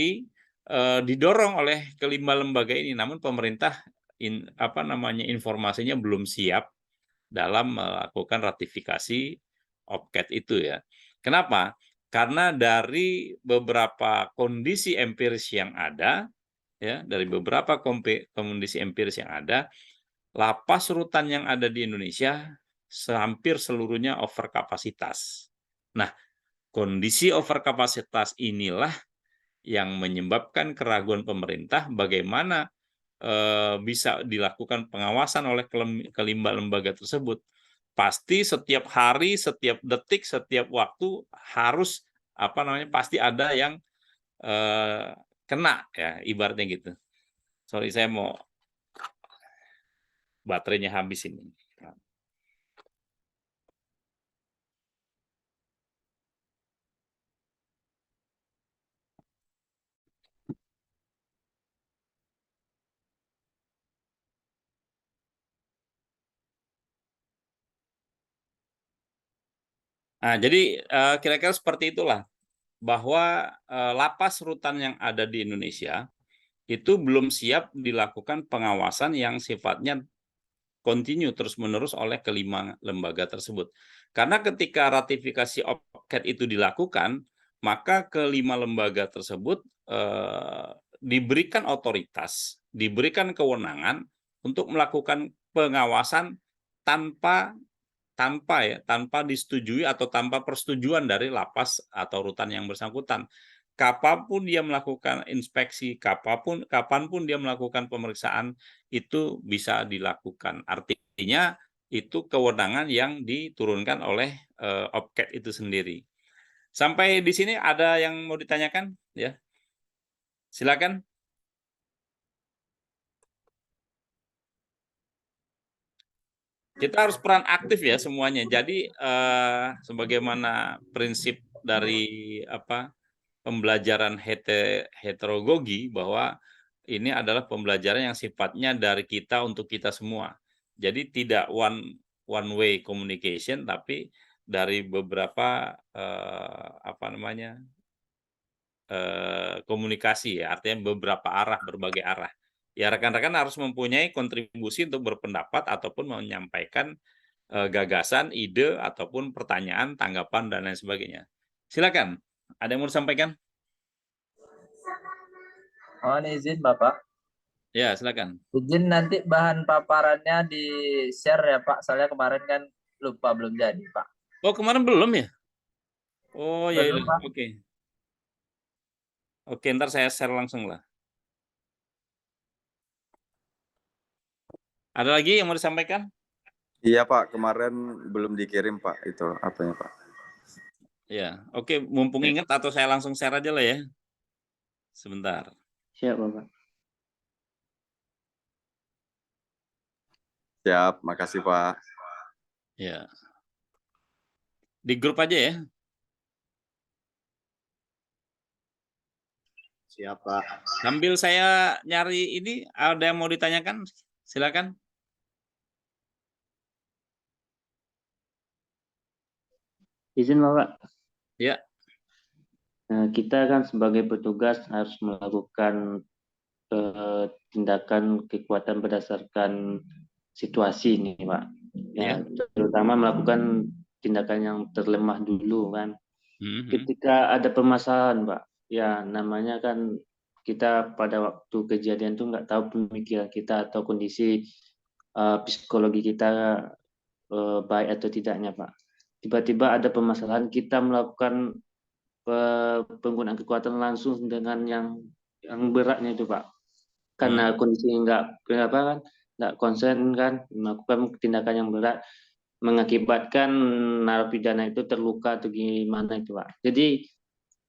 didorong oleh kelima lembaga ini, namun pemerintah informasinya belum siap dalam melakukan ratifikasi OPCAT itu, ya. Kenapa? Karena dari beberapa kondisi empiris yang ada, ya, dari beberapa kondisi empiris yang ada, lapas rutan yang ada di Indonesia hampir seluruhnya overkapasitas. Nah, kondisi overkapasitas inilah yang menyebabkan keraguan pemerintah bagaimana bisa dilakukan pengawasan oleh kelima lembaga tersebut. Pasti setiap hari, setiap detik, setiap waktu harus pasti ada yang kena, ya, ibaratnya gitu. Sorry, saya mau baterainya habis ini. Nah, jadi kira-kira seperti itulah bahwa lapas rutan yang ada di Indonesia itu belum siap dilakukan pengawasan yang sifatnya kontinu terus-menerus oleh kelima lembaga tersebut. Karena ketika ratifikasi OPCAT itu dilakukan, maka kelima lembaga tersebut diberikan otoritas, diberikan kewenangan untuk melakukan pengawasan tanpa disetujui atau tanpa persetujuan dari lapas atau rutan yang bersangkutan. kapanpun dia melakukan inspeksi, kapanpun dia melakukan pemeriksaan, itu bisa dilakukan. Artinya itu kewenangan yang diturunkan oleh OPCAT itu sendiri. Sampai di sini ada yang mau ditanyakan? Ya, silakan. Kita harus peran aktif ya semuanya. Jadi sebagaimana prinsip dari pembelajaran heterogogi, bahwa ini adalah pembelajaran yang sifatnya dari kita untuk kita semua. Jadi tidak one way communication, tapi dari beberapa komunikasi ya, artinya beberapa arah, berbagai arah. Ya, rekan-rekan harus mempunyai kontribusi untuk berpendapat ataupun menyampaikan gagasan, ide, ataupun pertanyaan, tanggapan, dan lain sebagainya. Silakan, ada yang mau disampaikan? Mohon izin Bapak. Ya, silakan. Izin nanti bahan paparannya di-share ya Pak. Soalnya kemarin kan lupa, belum jadi Pak. Oh, kemarin belum ya? Oh, ya, Belum, Pak. oke. Oke, ntar saya share langsung lah. Ada lagi yang mau disampaikan? Iya Pak, kemarin belum dikirim Pak itu apanya Pak. Ya, oke. Mumpung ingat atau saya langsung share aja lah ya. Sebentar. Siap, Bapak. Siap, makasih Pak. Ya. Di grup aja ya. Siap, Pak. Sambil saya nyari ini, ada yang mau ditanyakan? Silakan. Izin, Bapak. Ya. Nah, kita kan sebagai petugas harus melakukan tindakan kekuatan berdasarkan situasi ini, Pak. Ya, terutama melakukan tindakan yang terlemah dulu kan. Ketika ada permasalahan, Pak, ya namanya kan kita pada waktu kejadian tuh nggak tahu pemikiran kita atau kondisi psikologi kita baik atau tidaknya, Pak. Tiba-tiba ada permasalahan, kita melakukan penggunaan kekuatan langsung dengan yang beratnya itu, Pak. Karena kondisi nggak konsen kan, melakukan tindakan yang berat, mengakibatkan narapidana itu terluka atau gimana itu, Pak. Jadi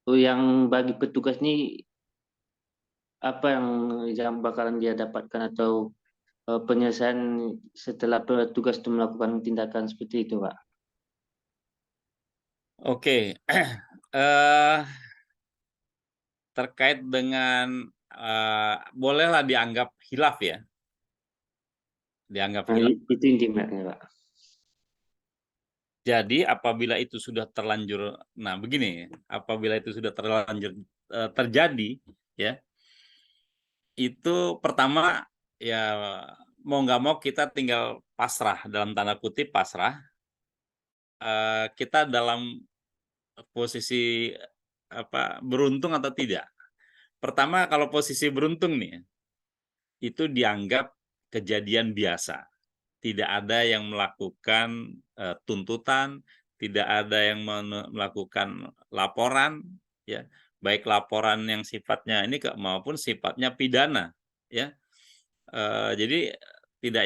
yang bagi petugas ini apa yang bakalan dia dapatkan atau penyelesaian setelah petugas itu melakukan tindakan seperti itu, Pak? Oke. Terkait dengan bolehlah dianggap khilaf ya. Dianggap khilaf. Itu intinya, Pak. Jadi apabila itu sudah terlanjur, nah begini, apabila itu sudah terlanjur terjadi, ya, itu pertama ya mau nggak mau kita tinggal pasrah, dalam tanda kutip pasrah. Kita dalam posisi beruntung atau tidak. Pertama, kalau posisi beruntung nih, itu dianggap kejadian biasa. Tidak ada yang melakukan tuntutan, tidak ada yang melakukan laporan, ya, baik laporan yang sifatnya ini maupun sifatnya pidana, ya. Jadi tidak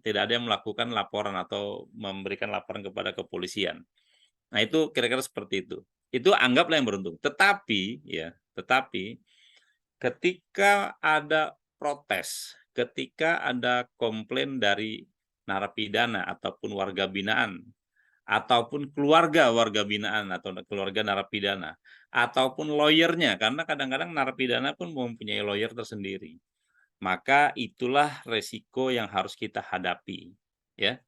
ada yang melakukan laporan atau memberikan laporan kepada kepolisian. Nah, itu kira-kira seperti itu. Itu anggaplah yang beruntung. Tetapi ketika ada protes, ketika ada komplain dari narapidana ataupun warga binaan, ataupun keluarga warga binaan atau keluarga narapidana, ataupun lawyernya, karena kadang-kadang narapidana pun mempunyai lawyer tersendiri. Maka itulah resiko yang harus kita hadapi, ya.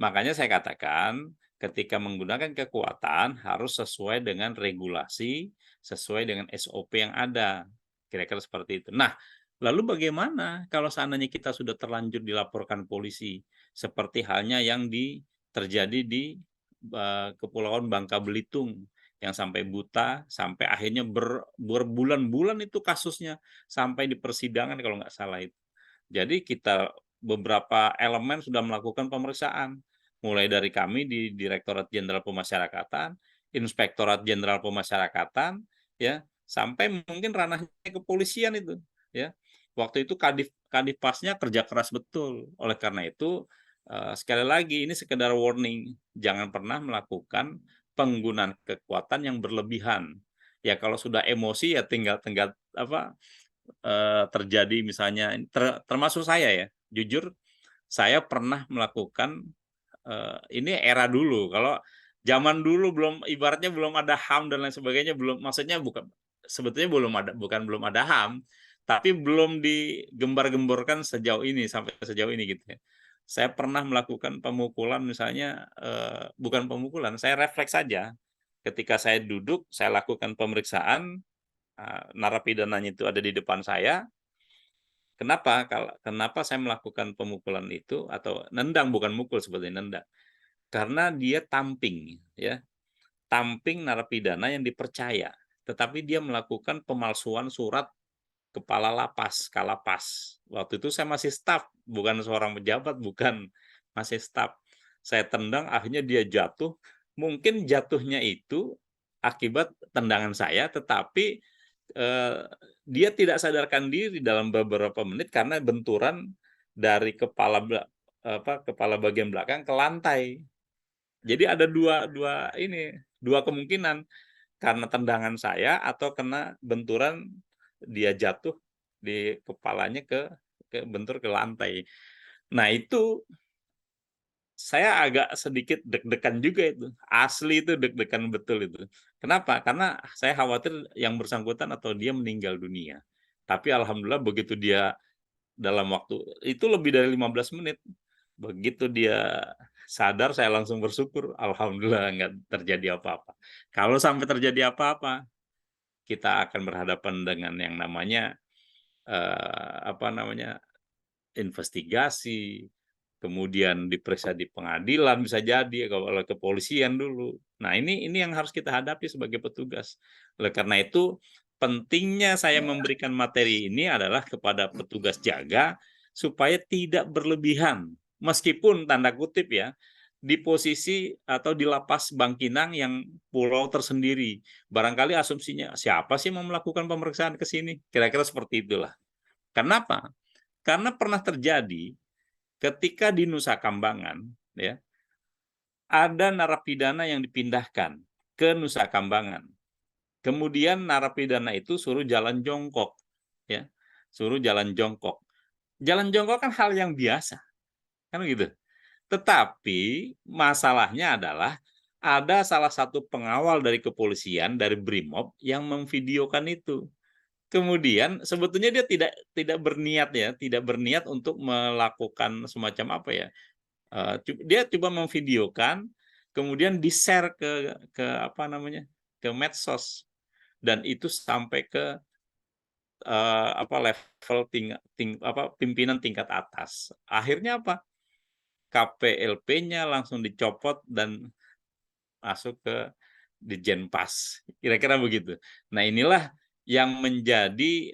Makanya saya katakan, ketika menggunakan kekuatan harus sesuai dengan regulasi, sesuai dengan SOP yang ada. Kira-kira seperti itu. Nah, lalu bagaimana kalau seandainya kita sudah terlanjur dilaporkan polisi, seperti halnya yang terjadi di Kepulauan Bangka Belitung, yang sampai buta, sampai akhirnya berbulan-bulan itu kasusnya, sampai di persidangan kalau nggak salah itu. Jadi kita beberapa elemen sudah melakukan pemeriksaan, mulai dari kami di Direktorat Jenderal Pemasyarakatan, Inspektorat Jenderal Pemasyarakatan, ya, sampai mungkin ranahnya kepolisian itu, ya. Waktu itu Kadifpasnya kerja keras betul. Oleh karena itu, sekali lagi ini sekedar warning, jangan pernah melakukan penggunaan kekuatan yang berlebihan. Ya kalau sudah emosi ya tinggal apa terjadi misalnya termasuk saya ya, jujur saya pernah melakukan ini era dulu. Kalau zaman dulu ibaratnya belum ada HAM dan lain sebagainya, maksudnya sebetulnya belum ada HAM, tapi belum digembar-gemborkan sejauh ini sampai sejauh ini gitu ya. Saya pernah melakukan pemukulan misalnya bukan pemukulan, saya refleks saja. Ketika saya duduk, saya lakukan pemeriksaan, narapidananya itu ada di depan saya. Kenapa saya melakukan pemukulan itu atau nendang, bukan mukul sebetulnya, nendang. Karena dia tamping ya. Tamping narapidana yang dipercaya, tetapi dia melakukan pemalsuan surat kepala lapas, Kalapas. Waktu itu saya masih staf, bukan seorang pejabat, bukan, masih staf. Saya tendang, akhirnya dia jatuh. Mungkin jatuhnya itu akibat tendangan saya, tetapi dia tidak sadarkan diri dalam beberapa menit karena benturan dari kepala bagian belakang ke lantai. Jadi ada dua kemungkinan, karena tendangan saya atau kena benturan dia jatuh di kepalanya bentur ke lantai. Nah itu saya agak sedikit deg-degan juga itu. Asli itu deg-degan betul itu. Kenapa? Karena saya khawatir yang bersangkutan atau dia meninggal dunia. Tapi alhamdulillah begitu dia dalam waktu itu lebih dari 15 menit. Begitu dia sadar, saya langsung bersyukur. Alhamdulillah nggak terjadi apa-apa. Kalau sampai terjadi apa-apa, kita akan berhadapan dengan yang namanya investigasi, kemudian diperiksa di pengadilan bisa jadi oleh kepolisian dulu. Nah, ini yang harus kita hadapi sebagai petugas. Oleh karena itu, pentingnya saya memberikan materi ini adalah kepada petugas jaga supaya tidak berlebihan. Meskipun tanda kutip ya, di posisi atau di lapas Bangkinang yang pulau tersendiri. Barangkali asumsinya siapa sih mau melakukan pemeriksaan ke sini? Kira-kira seperti itulah. Kenapa? Karena pernah terjadi ketika di Nusa Kambangan, ya, ada narapidana yang dipindahkan ke Nusa Kambangan. Kemudian narapidana itu suruh jalan jongkok, ya, suruh jalan jongkok. Jalan jongkok kan hal yang biasa, kan gitu. Tetapi masalahnya adalah ada salah satu pengawal dari kepolisian dari Brimob yang memvideokan itu. Kemudian sebetulnya dia tidak berniat ya, tidak berniat untuk melakukan semacam apa ya. Dia coba memvideokan, kemudian di-share ke apa namanya? Ke medsos. Dan itu sampai ke level pimpinan tingkat atas. Akhirnya apa? KPLP-nya langsung dicopot dan masuk ke Ditjenpas, kira-kira begitu. Nah inilah yang menjadi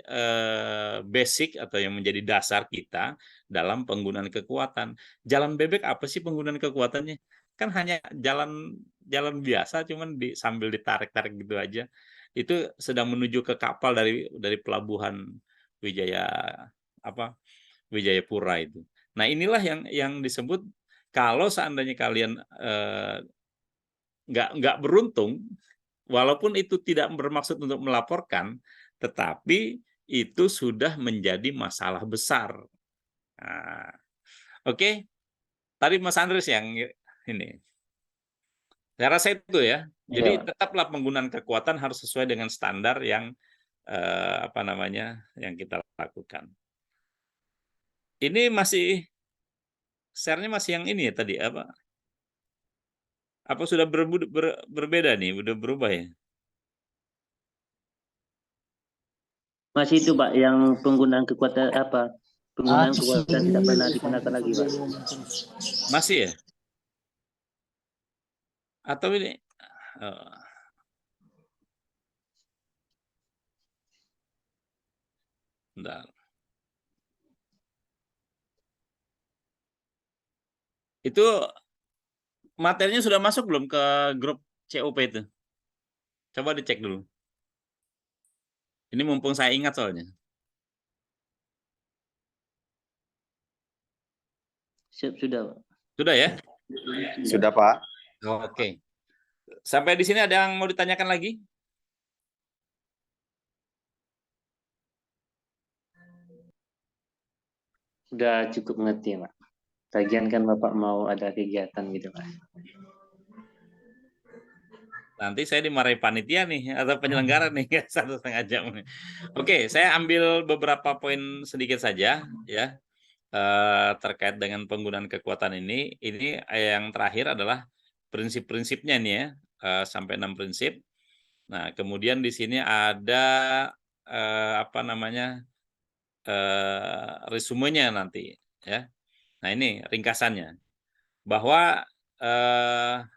basic atau yang menjadi dasar kita dalam penggunaan kekuatan. Jalan bebek apa sih penggunaan kekuatannya? Kan hanya jalan biasa, cuman sambil ditarik-tarik gitu aja. Itu sedang menuju ke kapal dari pelabuhan Wijayapura itu. Nah inilah yang disebut kalau seandainya kalian nggak beruntung, walaupun itu tidak bermaksud untuk melaporkan, tetapi itu sudah menjadi masalah besar. Nah, oke, tadi Mas Andres yang ini. Saya rasa itu ya. Jadi tetaplah penggunaan kekuatan harus sesuai dengan standar yang yang kita lakukan. Ini masih share-nya masih yang ini ya tadi apa? Apa sudah berbeda nih? Udah berubah ya? Masih itu Pak, yang penggunaan kekuatan penggunaan kekuatan tidak pernah digunakan lagi Pak. Masih ya? Atau ini? Bentar. Itu materinya sudah masuk belum ke grup COP itu? Coba dicek dulu. Ini mumpung saya ingat soalnya. Siap, sudah, Pak. Sudah ya? Sudah, Pak. Oke. Sampai di sini ada yang mau ditanyakan lagi? Sudah cukup mengerti, Pak. Lagian kan Bapak mau ada kegiatan gitu, Pak. Nanti saya dimarahi panitia nih atau penyelenggara nih 1,5 jam. Oke, saya ambil beberapa poin sedikit saja ya terkait dengan penggunaan kekuatan ini. Ini yang terakhir adalah prinsip-prinsipnya nih ya sampai 6 prinsip. Nah, kemudian di sini ada apa namanya resumenya nanti ya. Nah, ini ringkasannya bahwa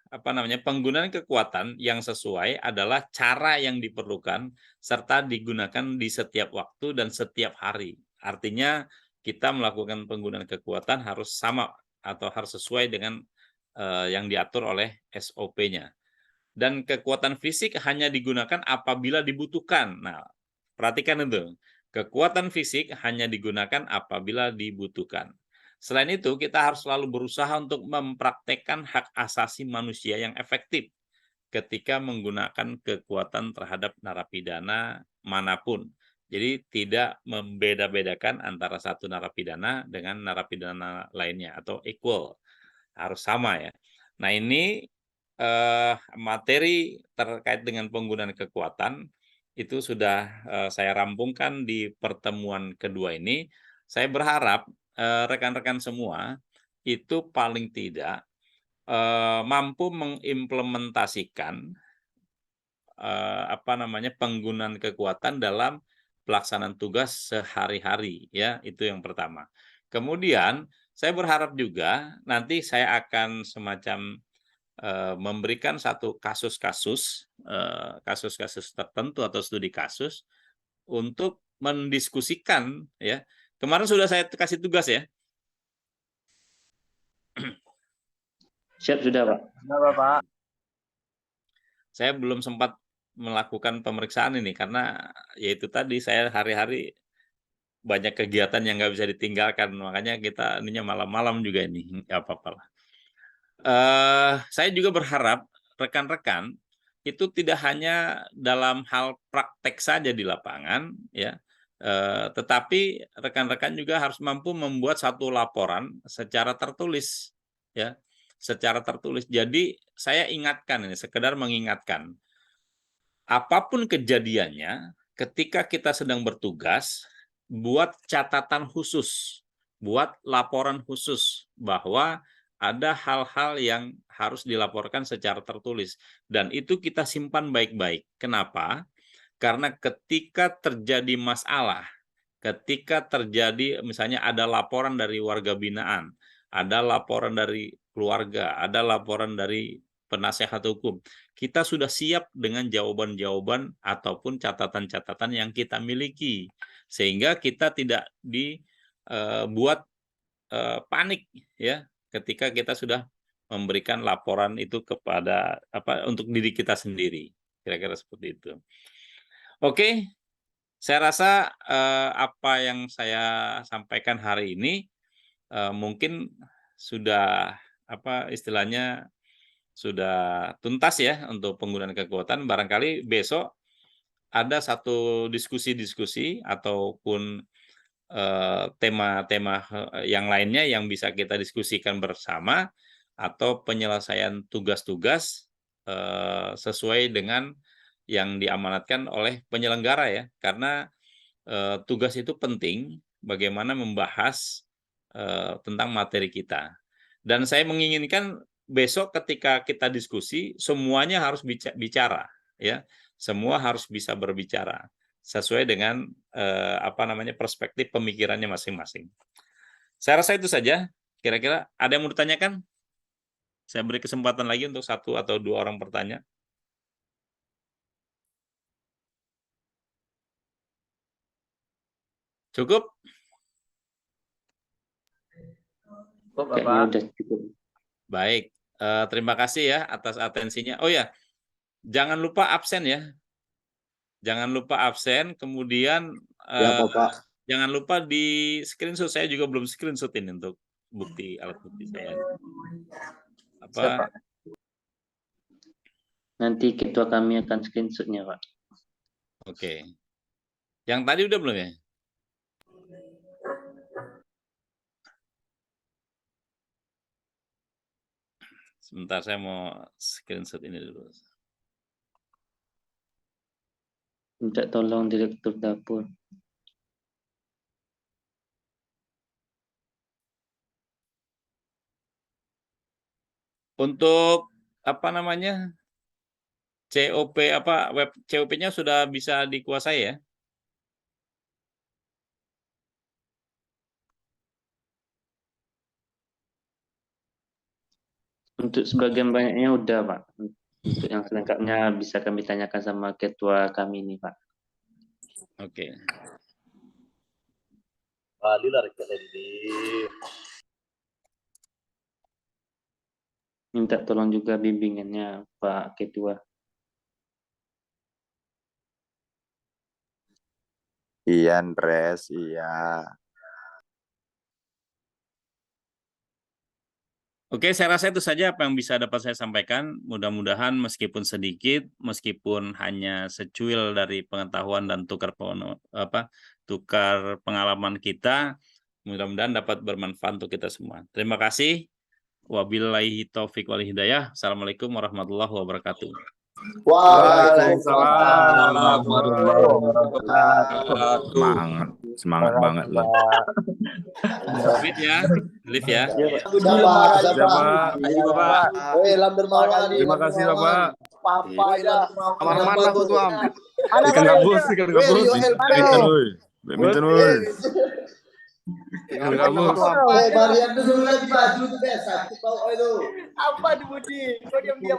apa namanya penggunaan kekuatan yang sesuai adalah cara yang diperlukan serta digunakan di setiap waktu dan setiap hari. Artinya kita melakukan penggunaan kekuatan harus sama atau harus sesuai dengan yang diatur oleh SOP-nya. Dan kekuatan fisik hanya digunakan apabila dibutuhkan. Nah, perhatikan itu. Kekuatan fisik hanya digunakan apabila dibutuhkan. Selain itu, kita harus selalu berusaha untuk mempraktekkan hak asasi manusia yang efektif ketika menggunakan kekuatan terhadap narapidana manapun. Jadi tidak membeda-bedakan antara satu narapidana dengan narapidana lainnya atau equal. Harus sama ya. Nah, ini materi terkait dengan penggunaan kekuatan itu sudah saya rampungkan di pertemuan kedua ini. Saya berharap rekan-rekan semua itu paling tidak mampu mengimplementasikan apa namanya penggunaan kekuatan dalam pelaksanaan tugas sehari-hari ya, itu yang pertama. Kemudian saya berharap juga nanti saya akan semacam memberikan satu kasus-kasus kasus-kasus tertentu atau studi kasus untuk mendiskusikan ya. Kemarin sudah saya kasih tugas ya. Siap, sudah, Pak. Nah, Bapak. Saya belum sempat melakukan pemeriksaan ini karena yaitu tadi saya hari-hari banyak kegiatan yang nggak bisa ditinggalkan, makanya kita ininya malam-malam juga ini, nggak apa-apa lah. Saya juga berharap rekan-rekan itu tidak hanya dalam hal praktek saja di lapangan ya, tetapi rekan-rekan juga harus mampu membuat satu laporan secara tertulis ya, secara tertulis. Jadi saya ingatkan ini, sekedar mengingatkan, apapun kejadiannya, ketika kita sedang bertugas, buat catatan khusus, buat laporan khusus bahwa ada hal-hal yang harus dilaporkan secara tertulis. Dan itu kita simpan baik-baik. Kenapa? Karena ketika terjadi masalah, ketika terjadi misalnya ada laporan dari warga binaan, ada laporan dari keluarga, ada laporan dari penasehat hukum, kita sudah siap dengan jawaban-jawaban ataupun catatan-catatan yang kita miliki. Sehingga kita tidak dibuat panik ya ketika kita sudah memberikan laporan itu kepada untuk diri kita sendiri. Kira-kira seperti itu. Oke, saya rasa apa yang saya sampaikan hari ini mungkin sudah istilahnya sudah tuntas ya untuk penggunaan kekuatan. Barangkali besok ada satu diskusi-diskusi ataupun tema-tema yang lainnya yang bisa kita diskusikan bersama atau penyelesaian tugas-tugas sesuai dengan yang diamanatkan oleh penyelenggara ya. Karena tugas itu penting bagaimana membahas tentang materi kita. Dan saya menginginkan besok ketika kita diskusi semuanya harus bicara ya. Semua harus bisa berbicara sesuai dengan perspektif pemikirannya masing-masing. Saya rasa itu saja. Kira-kira ada yang mau ditanyakan? Saya beri kesempatan lagi untuk 1 atau 2 orang bertanya. Cukup? Kayaknya udah cukup. Baik, terima kasih ya atas atensinya. Oh ya, jangan lupa absen ya. jangan lupa absen, kemudian Ya, Bapak. jangan lupa di screenshot. Saya juga belum screenshot ini untuk bukti alat bukti saya. Siap, Apa? Pak. Nanti ketua kami akan screenshotnya, Pak. Oke. Yang tadi udah belum ya? Sebentar, saya mau screenshot ini dulu. Minta tolong direktur dapur. Untuk apa namanya? COP apa web COP-nya sudah bisa dikuasai ya? Untuk sebagian banyaknya udah, Pak. Untuk yang selengkapnya bisa kami tanyakan sama ketua kami ini, Pak. Oke. Minta tolong juga bimbingannya, Pak Ketua. Iya, Andres, iya. Oke, saya rasa itu saja apa yang bisa dapat saya sampaikan. Mudah-mudahan meskipun sedikit, meskipun hanya secuil dari pengetahuan dan tukar pengalaman kita, mudah-mudahan dapat bermanfaat untuk kita semua. Terima kasih. Wabillahi taufik wal hidayah. Assalamualaikum warahmatullahi wabarakatuh. Waalaikumsalam warahmatullahi Semangat, semangat banget loh. Lift ya, lift ya. Bapak. Terima kasih, Bapak. Mana tuh tuam? Ikan gabus. Badminton, woi. Ikan gabus. Barian dulu lagi baju tuh biasa. Apa di Budi? Kau diam-diam